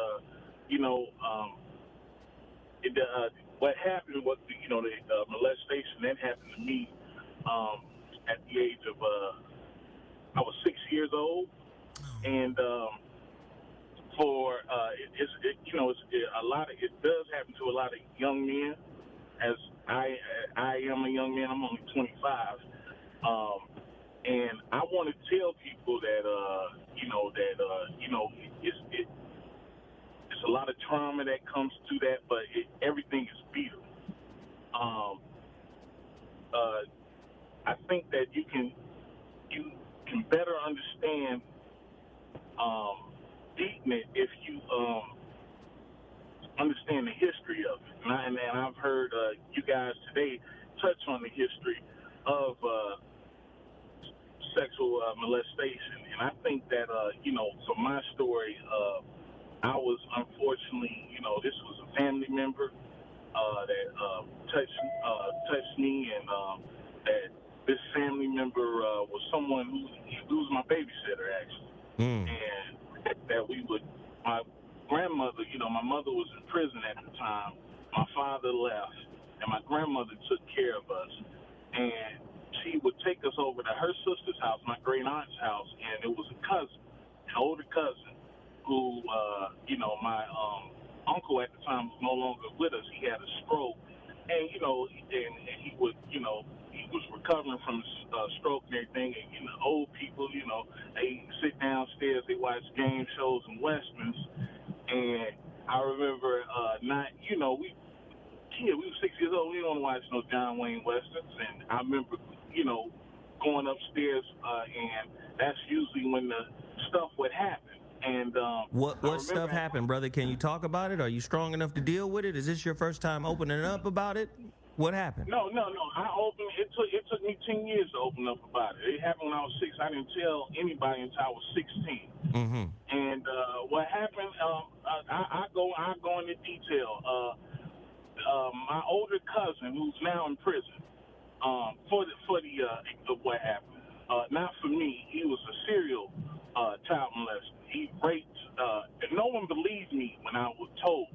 what happened was, the molestation that happened to me at the age of, I was 6 years old, and it does happen to a lot of young men. As I am a young man, I'm only 25, and I want to tell people that it's a lot of trauma that comes to that, but everything is beatable. I think that you can better understand beating it if you understand the history of it. And I've heard you guys today touch on the history of sexual molestation, and I think that from my story, I was unfortunately, this was a family member that touched me, and that this family member was someone who was my babysitter, actually. And that my grandmother, my mother was in prison at the time. My father left, and my grandmother took care of us. And she would take us over to her sister's house, my great aunt's house, and it was a cousin, an older cousin, who, my uncle at the time was no longer with us. He had a stroke, and he would, he was recovering from his stroke and everything. And old people, they sit downstairs, they watch game shows and westerns. And I remember we were 6 years old. We don't watch no John Wayne westerns. And I remember, going upstairs, and that's usually when the stuff would happen. And what stuff happened, brother? Can you talk about it? Are you strong enough to deal with it? Is this your first time opening up about it? What happened? No. It took me 10 years to open up about it. It happened when I was 6. I didn't tell anybody until I was 16. Mm-hmm. And what happened? I go into detail. My older cousin, who's now in prison, for what happened. Not for me. He was a serial child molester. He raped. And no one believed me when I was told.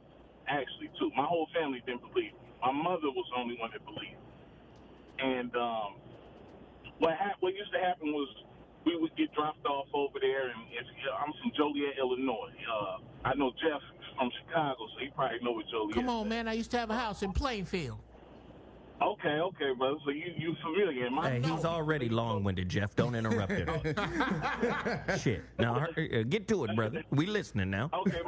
Actually, too, my whole family didn't believe me. My mother was the only one that believed me. And what used to happen was we would get dropped off over there, and I'm from Joliet, Illinois. I know Jeff from Chicago, so he probably know what Joliet is. Come on, man. I used to have a house in Plainfield. Okay, brother. So you familiar? Hey, he's already long-winded, Jeff. Don't interrupt it. Shit. Now, get to it, brother. We listening now. Okay,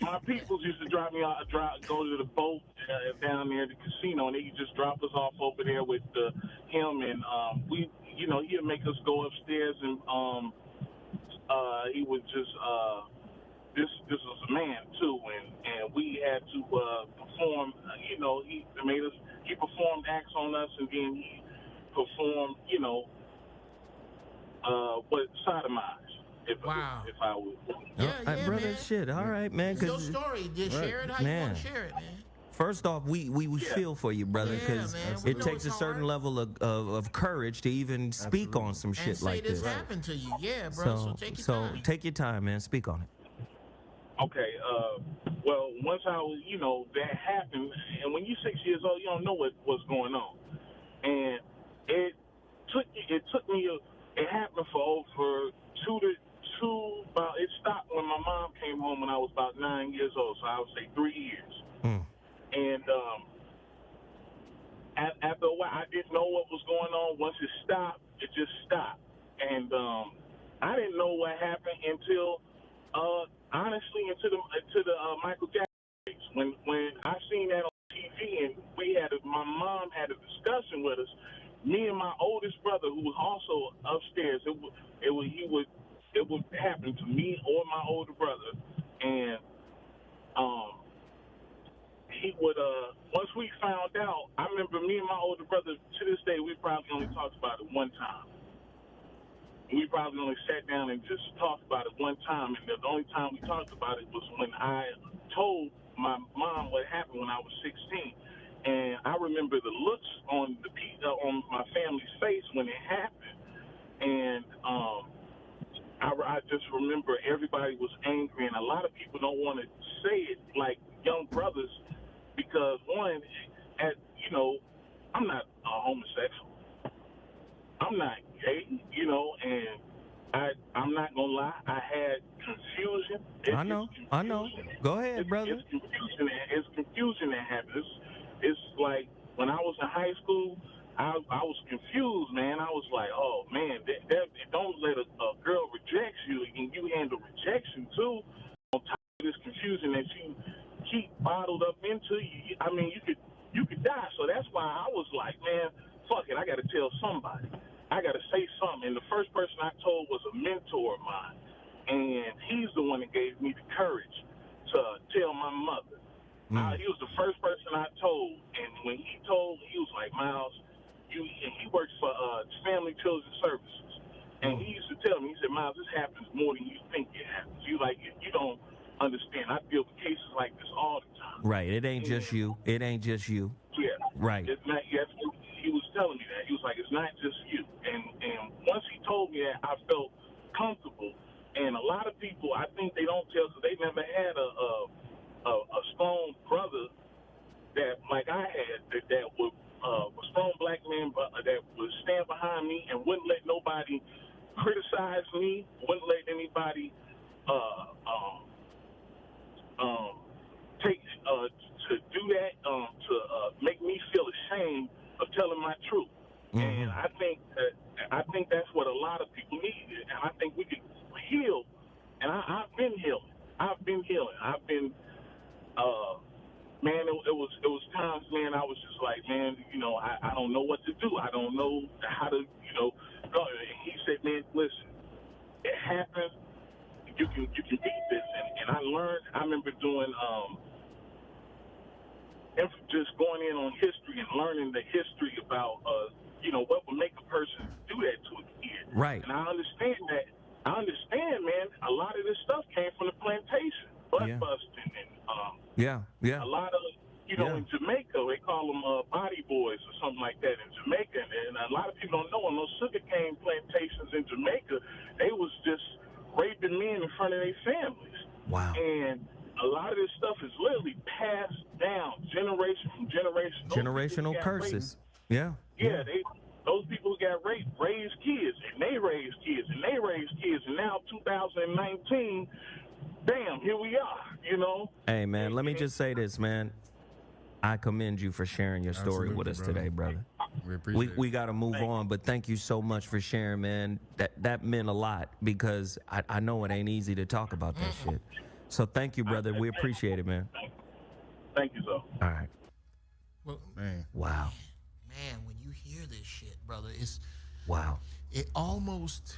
my peoples used to drive me out, go to the boat down there at the casino, and they could just drop us off over there with him, and he'd make us go upstairs, and he would just this was a man too, and we had to perform. He performed acts on us, and then he performed, sodomized. If I would. Yeah, brother, man. Shit. All right, man. It's your story. Just share it how you want to share it, man. First off, we feel for you, brother, because it takes a certain level of courage to even speak on some shit like this. And say this happened to you. Yeah, bro. So take your time, man. Speak on it. Okay. Well, once I was, that happened, and when you're 6 years old, you don't know what's going on, and it happened for over it stopped when my mom came home when I was about 9 years old, so I would say 3 years. And after a while, I didn't know what was going on. Once it stopped, it just stopped. And I didn't know what happened until, honestly, into the Michael Jackson case. When I seen that on TV, and my mom had a discussion with us, me and my oldest brother, who was also upstairs, it would happen to me or my older brother, once we found out, I remember me and my older brother, to this day, we probably only talked about it one time. We probably only sat down and just talked about it one time, and the only time we talked about it was when I told my mom what happened when I was 16. And I remember the looks on my family's face when it happened. And I just remember everybody was angry, and a lot of people don't want to say it like young brothers because, one, I'm not homosexual. I'm not gay, and I'm not going to lie. I had confusion. I know. Go ahead, brother. It's confusion that happens. It's like when I was in high school, I was confused, man. I was like, oh, man, don't let a girl reject you, and you handle rejection, too, on top of this confusion that you keep bottled up into. I mean, you could die. So that's why I was like, man, fuck it. I got to tell somebody. I got to say something. And the first person I told was a mentor of mine, and he's the one that gave me the courage to tell my mother. He was the first person I told, and when he told, he was like, Miles, he works for Family Children's Services, and he used to tell me, he said, Miles, this happens more than you think it happens. You don't understand. I deal with cases like this all the time. Right. It ain't just you. Yeah. Right. It's not. Yes. He was telling me that. He was like, it's not just you. And once he told me that, I felt comfortable. And a lot of people, I think they don't tell because they never had a strong brother that, like I had, that would a strong black man that would stand behind me and wouldn't let nobody criticize me, wouldn't let anybody take to do that, to make me feel ashamed of telling my truth. And I think that's what a lot of people need. And I think we can heal. And I've been healing. I've been, man, it was times, man, I was just like, man, I don't know what to do. I don't know how to, go. And he said, man, listen, it happens. You can beat this. And I learned, I remember doing, just going in on history and learning the history about, what would make a person do that to a kid. Right. And I understand that. Man, a lot of this stuff came from the plantation, butt busting, and a lot of, in Jamaica, they call them body boys or something like that in Jamaica. And a lot of people don't know on those sugarcane plantations in Jamaica, they was just raping men in front of their families. Wow. And a lot of this stuff is literally passed down generation from generation. Generational curses. Yeah. Those people who got raped raised kids, and they raised kids, and they raised kids, and now 2019, damn, here we are, Hey, man, let me just say this, man. I commend you for sharing your story with us today, brother. We appreciate it. We got to move on, but thank you so much for sharing, man. That meant a lot because I know it ain't easy to talk about that shit. So thank you, brother. We appreciate it, man. Thank you, sir. All right. Well, Man. Wow. man, when you hear this shit, brother, it's Wow. It almost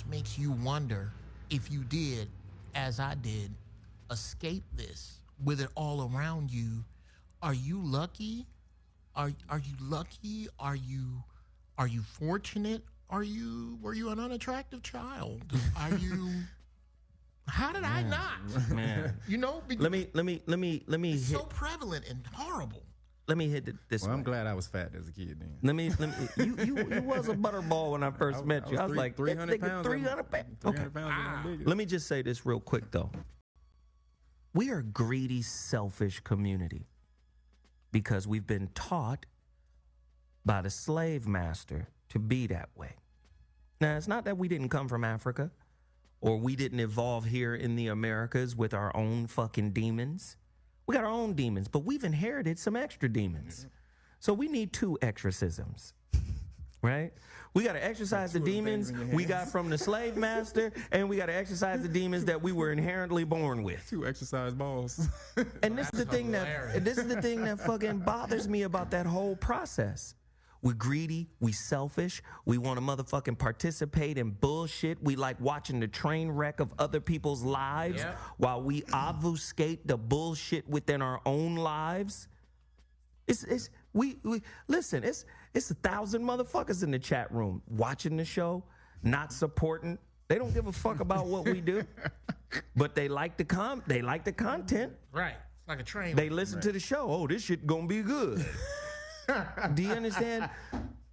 makes you wonder if you did, as I did, escape this with it all around you. Are you lucky? Are you lucky? Are you fortunate? Were you an unattractive child? Are you? How did I not? Man. Because Let me it's hit, so prevalent and horrible. let me hit this Well, way. I'm glad I was fat as a kid then. Let me you was a butterball when I first met you. I was like 300 that nigga pounds. 300 pounds. 300 pounds. Let me just say this real quick though. We are a greedy, selfish community because we've been taught by the slave master to be that way. Now, it's not that we didn't come from Africa or we didn't evolve here in the Americas with our own fucking demons. We got our own demons, but we've inherited some extra demons. So we need 2 exorcisms, right? We got to exercise the demons we got from the slave master, and we got to exercise the demons that we were inherently born with. 2 exercise balls. And this is the thing that fucking bothers me about that whole process. We're greedy. We selfish. We want to motherfucking participate in bullshit. We like watching the train wreck of other people's lives while we obfuscate the bullshit within our own lives. We listen, it's 1,000 motherfuckers in the chat room watching the show, not supporting. They don't give a fuck about what we do, but they like the content. Right. It's like a train. They listen to the show. Oh, this shit gonna be good. Do you understand?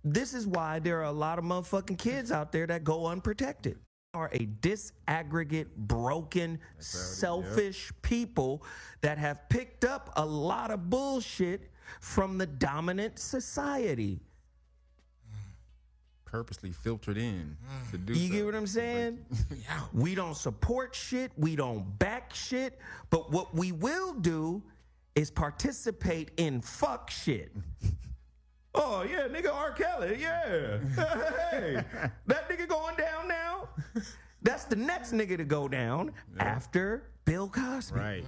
This is why there are a lot of motherfucking kids out there that go unprotected. Are a disaggregate, broken, selfish people that have picked up a lot of bullshit from the dominant society. Purposely filtered in to do You get what I'm saying? We don't support shit. We don't back shit. But what we will do is participate in fuck shit. Oh, yeah, nigga R. Kelly, yeah. Hey, that nigga going down now? That's the next nigga to go down after Bill Cosby. Right.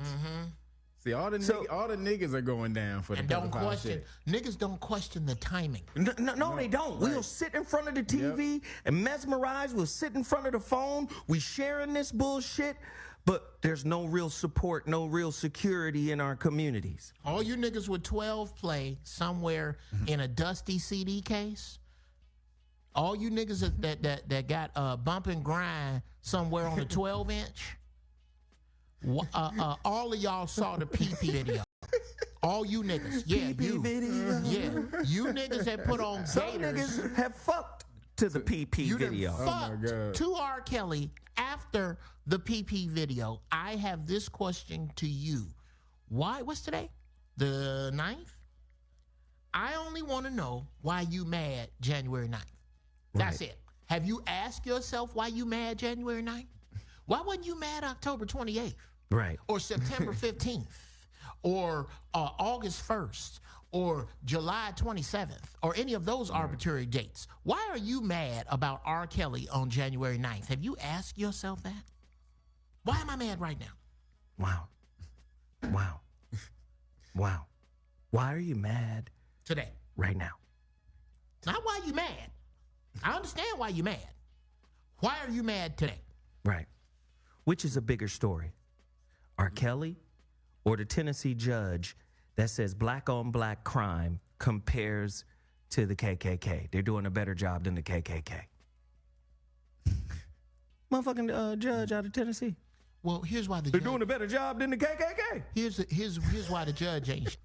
See, all the niggas are going down for the don't question. Niggas don't question the timing. No, they don't. Right. We'll sit in front of the TV and mesmerize. We'll sit in front of the phone. We sharing this bullshit, but there's no real support, no real security in our communities. All you niggas with 12 play somewhere in a dusty CD case. All you niggas that got bump and grind somewhere on a 12-inch. All of y'all saw the PP video. All you niggas. Yeah, PP video. Yeah. You niggas that put on Some gators. niggas have fucked to the PP You video. fucked to R. Kelly after the PP video. I have this question to you. Why? What's today? The 9th? I only want to know why you mad January 9th. That's it. Have you asked yourself why you mad January 9th? Why wasn't you mad October 28th? Right. Or September 15th? Or August 1st? Or July 27th? Or any of those arbitrary dates? Why are you mad about R. Kelly on January 9th? Have you asked yourself that? Why am I mad right now? Wow. Why are you mad today? Right now? Not why you mad. I understand why you mad. Why are you mad today? Right. Which is a bigger story? R. Kelly or the Tennessee judge that says black on black crime compares to the KKK? They're doing a better job than the KKK. Motherfucking judge out of Tennessee. Well, here's why they're doing a better job than the KKK. Here's why the judge ain't.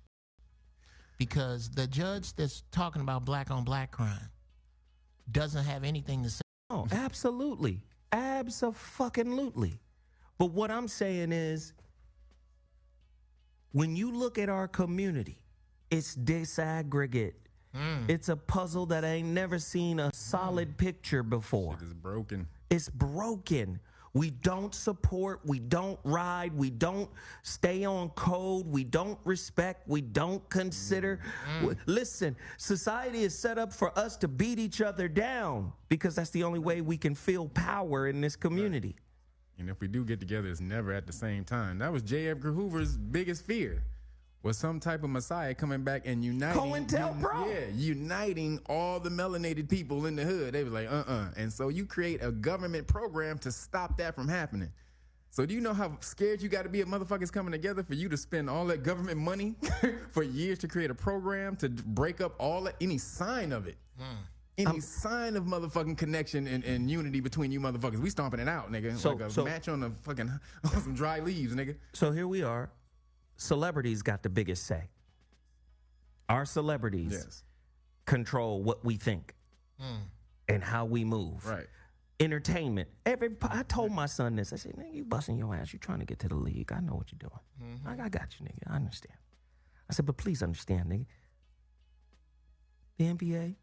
Because the judge that's talking about black on black crime doesn't have anything to say. Oh, absolutely. Abso-fucking-lutely. But what I'm saying is, when you look at our community, it's disaggregate. It's a puzzle that I ain't never seen a solid picture before. It is broken. It's broken. We don't support, we don't ride, we don't stay on code, we don't respect, we don't consider. Listen, society is set up for us to beat each other down because that's the only way we can feel power in this community. Right. And if we do get together, it's never at the same time. That was J. Edgar Hoover's biggest fear, was some type of messiah coming back and uniting. COINTELPRO. Yeah, uniting all the melanated people in the hood. They was like, And so you create a government program to stop that from happening. So do you know how scared you got to be of motherfuckers coming together for you to spend all that government money for years to create a program to break up any sign of it? Any sign of motherfucking connection and unity between you motherfuckers. We stomping it out, nigga. Like a match on the fucking on some dry leaves, nigga. So here we are. Celebrities got the biggest say. Our celebrities control what we think and how we move. Right. Entertainment. I told my son this. I said, nigga, you busting your ass. You trying to get to the league. I know what you're doing. I got you, nigga. I understand. I said, but please understand, nigga. The NBA,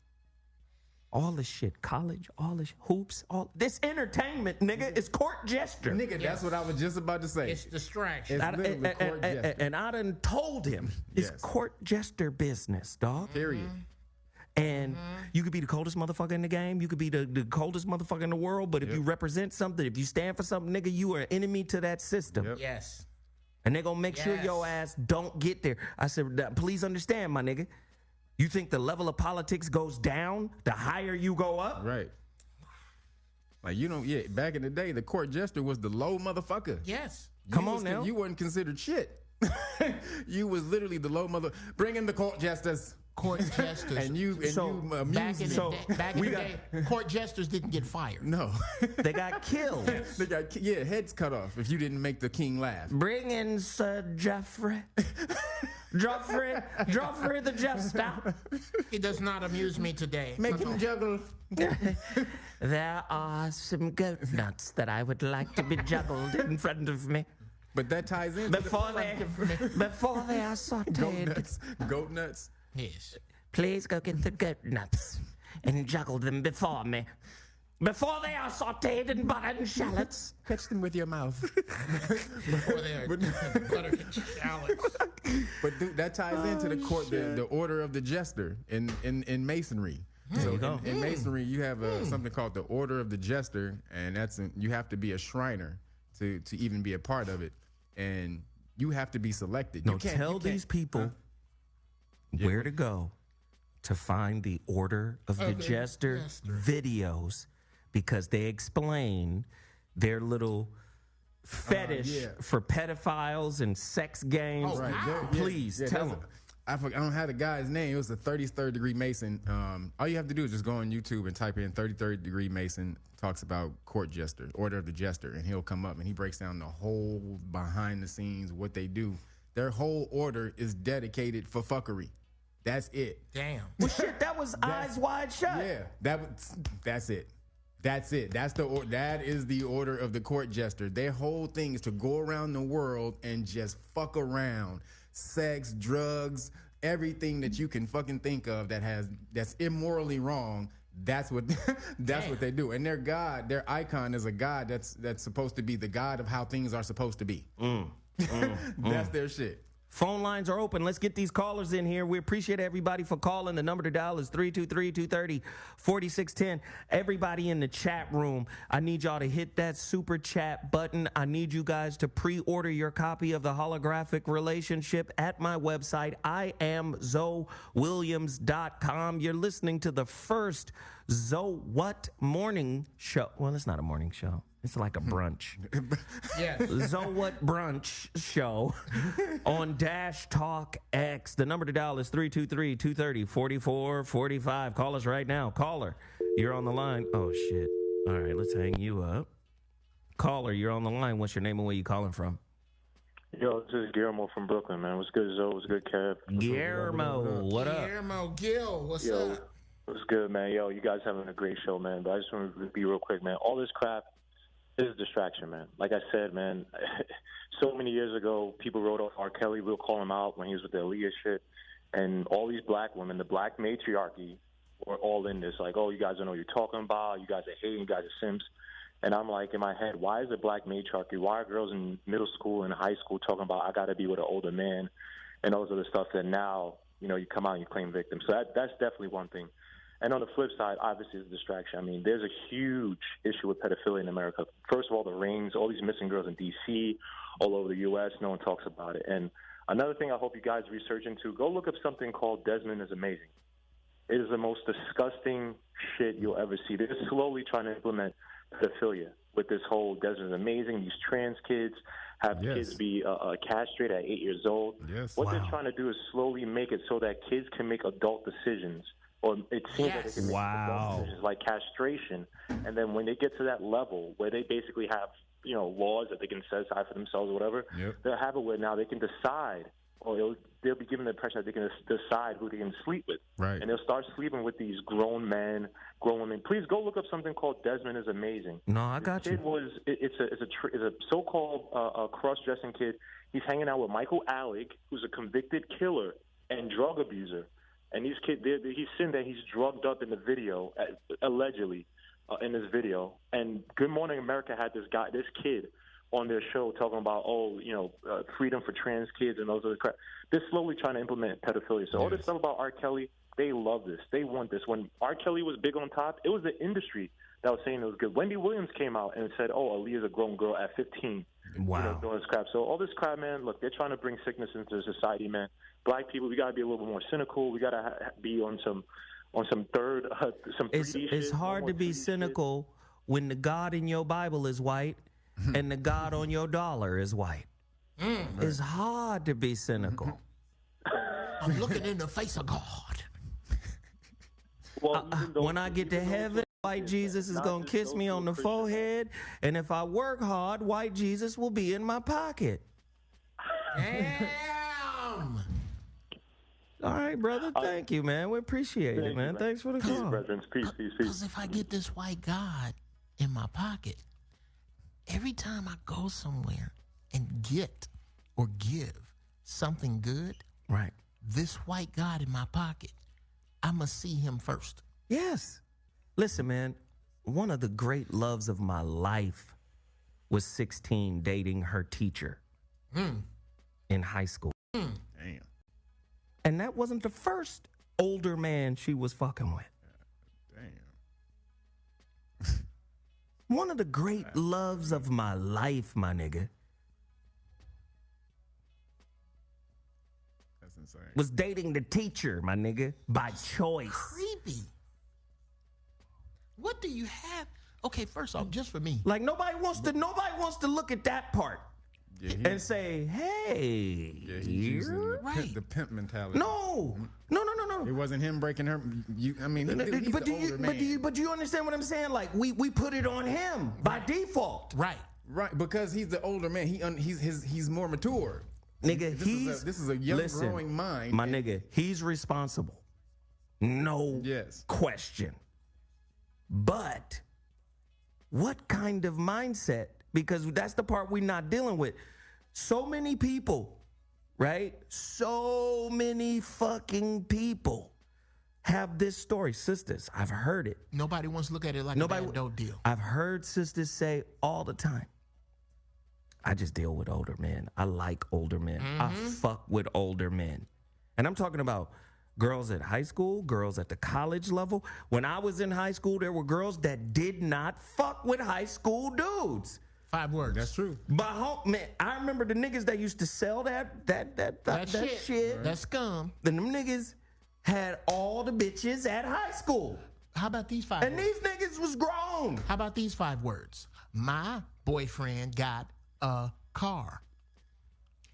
all this shit, college, all this hoops, all this entertainment, nigga, is court gesture. Nigga, that's what I was just about to say. It's distraction. It's literally court gesture. And I done told him it's court gesture business, dog. Period. And you could be the coldest motherfucker in the game. You could be the coldest motherfucker in the world. But if you represent something, if you stand for something, nigga, you are an enemy to that system. Yes. And they're going to make sure your ass don't get there. I said, please understand, my nigga. You think the level of politics goes down the higher you go up? Right. Like, you know, back in the day, the court jester was the low motherfucker. Yes. Come on now. You wasn't considered shit. You was literally the low mother. Bring in the court jesters. Court jesters. and you back in the day, court jesters didn't get fired. No. They got killed. They got heads cut off if you didn't make the king laugh. Bring in Sir Geoffrey. Geoffrey the Jester. He does not amuse me today. Make him juggle. There are some goat nuts that I would like to be juggled in front of me. But that ties in before they are sauteed. Goat nuts. Yes. Please go get the goat nuts and juggle them before me. Before they are sauteed in butter and shallots. Catch them with your mouth. Before they are butter and shallots. But dude, that ties into the court, the order of the jester in masonry. So in masonry, you have something called the order of the jester, and you have to be a Shriner to even be a part of it, and you have to be selected. No, tell these people where to go to find the order of the jester videos, because they explain their little fetish for pedophiles and sex games. Oh, right. Please tell them. I don't have the guy's name. It was a 33rd degree Mason. All you have to do is just go on YouTube and type in 33rd degree Mason, talks about court jester, order of the jester, and he'll come up and he breaks down the whole behind the scenes, what they do. Their whole order is dedicated for fuckery. That's it. Damn. Well, shit, that was Eyes Wide Shut. Yeah, that's it. That's it. That is the order of the court jester. Their whole thing is to go around the world and just fuck around. Sex, drugs, everything that you can fucking think of that's immorally wrong. That's what what they do. And their god, their icon is a god that's supposed to be the god of how things are supposed to be. That's their shit. Phone lines are open. Let's get these callers in here. We appreciate everybody for calling. The number to dial is 323-230-4610. Everybody in the chat room, I need y'all to hit that super chat button. I need you guys to pre-order your copy of The Holographic Relationship at my website, IamZoeWilliams.com. You're listening to the first ZoWhat morning show. Well, it's not a morning show. It's like a brunch. Yeah. ZoWhat brunch show on Dash Talk X. The number to dial is 323-230-4445. Call us right now. Caller, you're on the line. Oh, shit. All right, let's hang you up. Caller, you're on the line. What's your name and where you calling from? Yo, this is Guillermo from Brooklyn, man. What's good, Zoe? What's good, Kev? Guillermo, what up? Guillermo Gil, what's up? What's good, man? Yo, you guys having a great show, man. But I just want to be real quick, man. All this crap is a distraction, man. Like I said, man, so many years ago, people wrote off R. Kelly. We'll call him out when he was with the Aaliyah shit. And all these black women, the black matriarchy, were all in this. Like, oh, you guys don't know what you're talking about. You guys are hating. You guys are simps. And I'm like, in my head, why is it black matriarchy? Why are girls in middle school and high school talking about, I got to be with an older man and all this other stuff that now, you know, you come out and you claim victim. So that's definitely one thing. And on the flip side, obviously, it's a distraction. I mean, there's a huge issue with pedophilia in America. First of all, the rings, all these missing girls in D.C., all over the U.S., no one talks about it. And another thing I hope you guys research into, go look up something called Desmond is Amazing. It is the most disgusting shit you'll ever see. They're slowly trying to implement pedophilia with this whole Desmond is Amazing. These trans kids have kids be castrated at 8 years old. What they're trying to do is slowly make it so that kids can make adult decisions. Or it seems like they can make adult decisions like castration. And then when they get to that level where they basically have, you know, laws that they can set aside for themselves or whatever, they'll have it where now they can decide, or they'll be given the impression that they can decide who they can sleep with. Right. And they'll start sleeping with these grown men, grown women. Please go look up something called Desmond is Amazing. No, I got you. It's a so-called cross-dressing kid. He's hanging out with Michael Alec, who's a convicted killer and drug abuser. And these kids, he's seen that he's drugged up in the video, allegedly, in this video. And Good Morning America had this kid on their show talking about, freedom for trans kids and those other crap. They're slowly trying to implement pedophilia. So all this stuff about R. Kelly, they love this. They want this. When R. Kelly was big on top, it was the industry that was saying it was good. Wendy Williams came out and said, "Oh, Aaliyah's a grown girl at 15." Wow. You know, doing this crap. So all this crap, man. Look, they're trying to bring sickness into society, man. Black people, we gotta be a little bit more cynical. We gotta be on some third, some 3D It's shit, hard to be cynical when the God in your Bible is white and the God on your dollar is white. It's hard to be cynical. I'm looking in the face of God. Well, When I get to heaven, white Jesus is going to kiss me on the forehead, and if I work hard, white Jesus will be in my pocket. Damn! All right, brother. Thank you, man. We appreciate it, man. Thanks for the call. Peace. Because if I get this white God in my pocket, every time I go somewhere and get or give something good, right? This white God in my pocket, I must see him first. Yes. Listen, man, one of the great loves of my life was 16 dating her teacher in high school. Damn. And that wasn't the first older man she was fucking with. Damn. One of the great loves of my life, my nigga, That's insane. was dating the teacher, my nigga, by choice. Creepy. What do you have? Okay, first off, just for me. Like nobody wants to look at that part and say, hey, Yeah, he's using Right. the pimp mentality. No. It wasn't him breaking her. He's But the older man. do you understand what I'm saying? Like we put it on him by default. Right. Right, because he's the older man. He's more mature. Nigga, This is a young, growing mind. My nigga, he's responsible. No question. But what kind of mindset? Because that's the part we're not dealing with. So many people, right? So many fucking people have this story. Sisters, I've heard it. Nobody wants to look at it like a bad dope deal. I've heard sisters say all the time, I just deal with older men. I like older men. I fuck with older men. And I'm talking about girls at high school, girls at the college level. When I was in high school, there were girls that did not fuck with high school dudes. 5 words. That's true. But man, I remember the niggas that used to sell that shit. That scum. Then them niggas had all the bitches at high school. How about these 5 And words? these niggas was grown. How about these 5 words? My boyfriend got a car.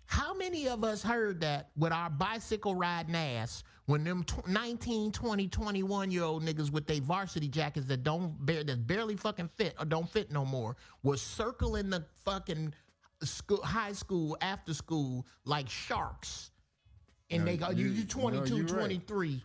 How many of us heard that with our bicycle riding ass when them 19, 20, 21-year-old niggas with their varsity jackets that that barely fucking fit or don't fit no more was circling the fucking high school after school like sharks? And they go, you 22, you're 23.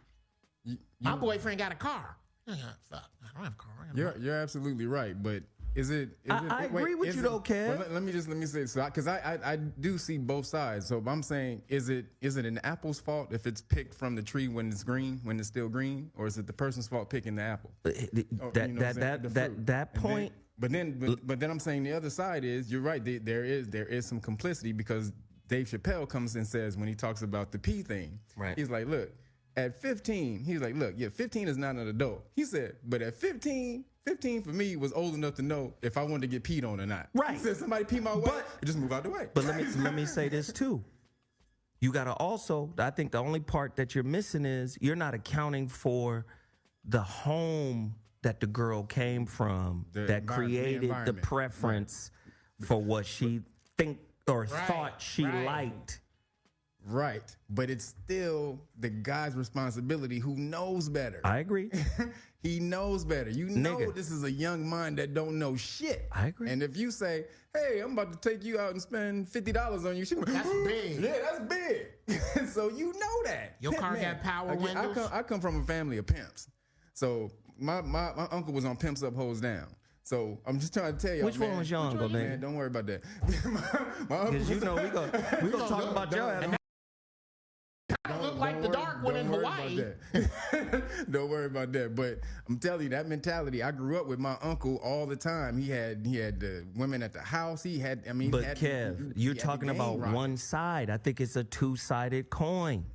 Right. My boyfriend got a car. Fuck, I don't have a car. You're absolutely right, but I agree with you though, Kev. Well, let me say so because I do see both sides. So I'm saying, is it an apple's fault if it's picked from the tree when it's green, when it's still green, or is it the person's fault picking the apple? That point. But then I'm saying the other side is you're right. There is some complicity because Dave Chappelle comes and says when he talks about the pee thing, right? He's like, look, at 15, he's like, look, 15 is not an adult. He said, but at 15 for me was old enough to know if I wanted to get peed on or not. Right. He said somebody pee my way, just move out the way. But let me say this too. You gotta also, I think the only part that you're missing is you're not accounting for the home that the girl came from that created the preference for what she thought she liked. Right, but it's still the guy's responsibility who knows better. I agree. He knows better. You know this is a young mind that don't know shit. I agree. And if you say, hey, I'm about to take you out and spend $50 on you, she goes, that's big. Yeah, that's big. So you know that. Your car got power windows? I come from a family of pimps. So my uncle was on Pimps Up, Hoes Down. So I'm just trying to tell you. Which one was your uncle, man? Don't worry about that. Because you know we gonna talk about your ass. Look like the dark one in Hawaii. Don't worry about that. But I'm telling you, that mentality. I grew up with my uncle all the time. He had the women at the house. But Kev, you're talking about one side. I think it's a two-sided coin.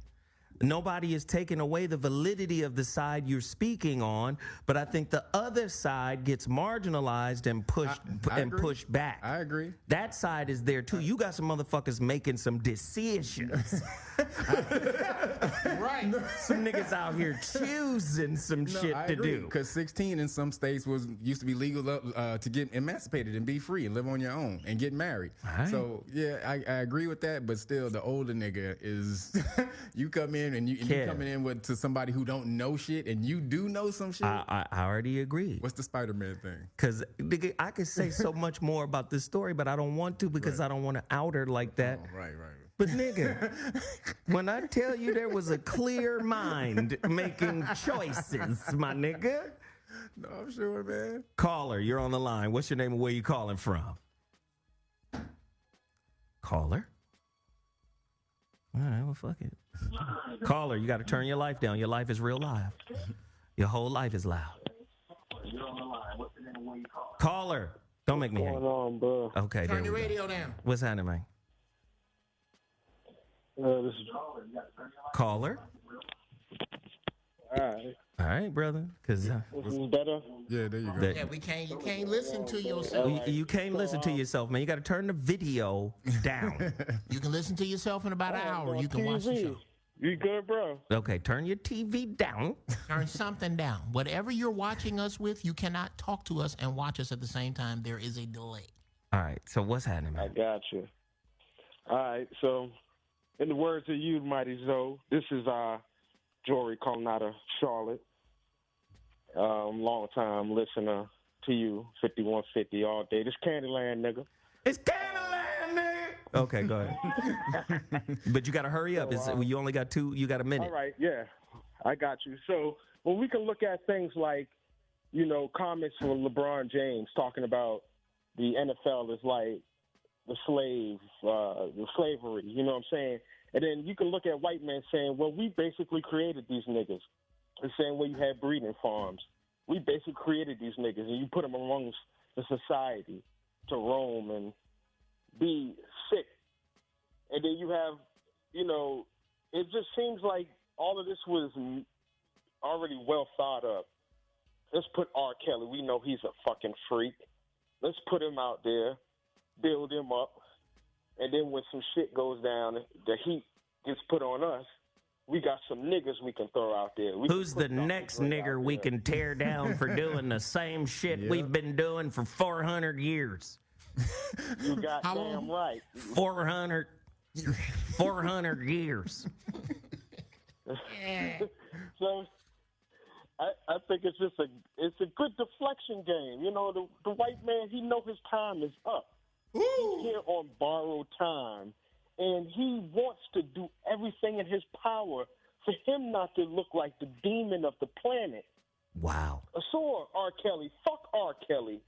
Nobody is taking away the validity of the side you're speaking on, but I think the other side gets marginalized and pushed back. I agree. That side is there too. You got some motherfuckers making some decisions. Right. Some niggas out here choosing some shit to do. Because 16 in some states used to be legal to get emancipated and be free and live on your own and get married. Right. So yeah, I agree with that. But still, the older nigga is you come in and you coming in to somebody who don't know shit and you do know some shit. I already agree. What's the Spider-Man thing? Because I could say so much more about this story, but I don't want to because I don't want to out her like that. Oh, right. But nigga, when I tell you there was a clear mind making choices, my nigga. No, I'm sure, man. Caller, you're on the line. What's your name and where you calling from? Caller? All right, well, fuck it. Caller, you got to turn your life down. Your life is real live. Your whole life is loud. Caller, don't make me hang. What's going on, bro? Okay, Turn your radio down. What's happening, man? This is Caller? All right, brother. Because this is better. Yeah, there you go. Yeah, you can't listen to yourself. You can't listen to yourself, man. You got to turn the video down. You can listen to yourself in about an hour. You can watch the show. You good, bro? Okay, turn your TV down. Turn something down. Whatever you're watching us with, you cannot talk to us and watch us at the same time. There is a delay. All right, so what's happening, man? I got you. All right, so in the words of you, Mighty Zoe, this is Jory calling out of Charlotte. Long time listener to you, 5150 all day. This Candyland, nigga. It's Candyland, nigga. Okay, go ahead. But you got to hurry up. You only got you got a minute. All right, yeah, I got you. So when we can look at things like, comments from LeBron James talking about the NFL is like the slavery, you know what I'm saying? And then you can look at white men saying, well, we basically created these niggas. The same way you had breeding farms. We basically created these niggas, and you put them amongst the society to roam and be sick. And then you have, it just seems like all of this was already well thought up. Let's put R. Kelly. We know he's a fucking freak. Let's put him out there, build him up, and then when some shit goes down, the heat gets put on us, we got some niggas we can throw out there. Who's the next nigger we can tear down for doing the same shit we've been doing for 400 years? You got damn right. 400 years. So I think it's just a good deflection game. The white man, he know his time is up. He's here on borrowed time. And he wants to do everything in his power for him not to look like the demon of the planet. Wow. So R. Kelly, fuck R. Kelly.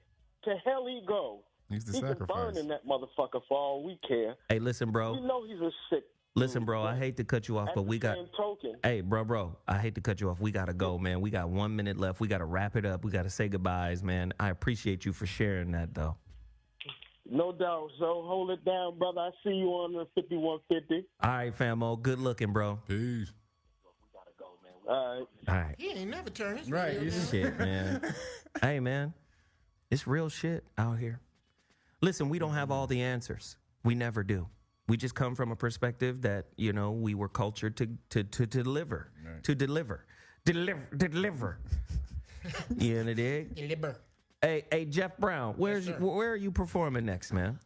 To hell he go. He's the he sacrifice. can burn in that motherfucker for all we care. Hey, listen, bro. You know he's a sick. Listen, bro, I hate to cut you off, but we got. Token. Hey, bro, I hate to cut you off. We got to go, man. We got 1 minute left. We got to wrap it up. We got to say goodbyes, man. I appreciate you for sharing that, though. No doubt. So hold it down, brother. I see you on the 5150. All right, famo. Good looking, bro. Peace. All right. He ain't never turned his Right. radio down. Shit, man. Hey, man. It's real shit out here. Listen, we don't have all the answers. We never do. We just come from a perspective that, we were cultured to deliver. Right. To deliver. Deliver. You know, dig? Deliver. Hey, Jeff Brown, where are you performing next, man?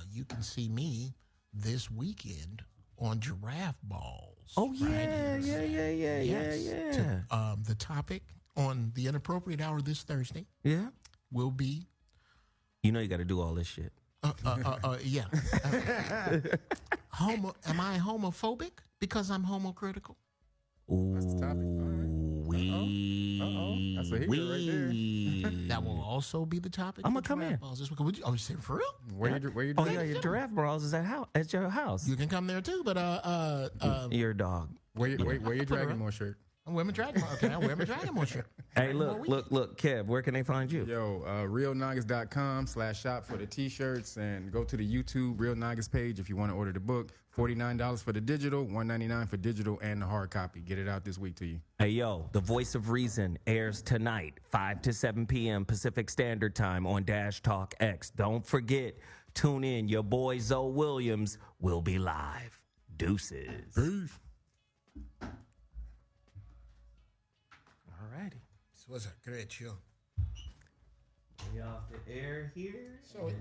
You can see me this weekend on Giraffe Balls. Oh, yeah. The topic on the Inappropriate Hour this Thursday will be... You know you got to do all this shit. Yeah. Am I homophobic because I'm homocritical? Ooh, that's the topic. That's a hero right there. That will also be the topic. I'm gonna come in. This week. You say for real? Where you Oh yeah, your Giraffe Balls is at your house. You can come there too, but your dog. Where you dragging more shirt? I'm wearing my Dragon Ball. Okay, I'm wearing my Dragon Ball shirt. Hey, look, Kev, where can they find you? Yo, realnoggets.com/shop for the t-shirts, and go to the YouTube Real Noggets page if you want to order the book. $49 for the digital, $199 for digital and the hard copy. Get it out this week to you. Hey, yo, The Voice of Reason airs tonight, 5 to 7 p.m. Pacific Standard Time on Dash Talk X. Don't forget, tune in. Your boy Zoe Williams will be live. Deuces. Peace. Alrighty. This was a great show. We off the air here. So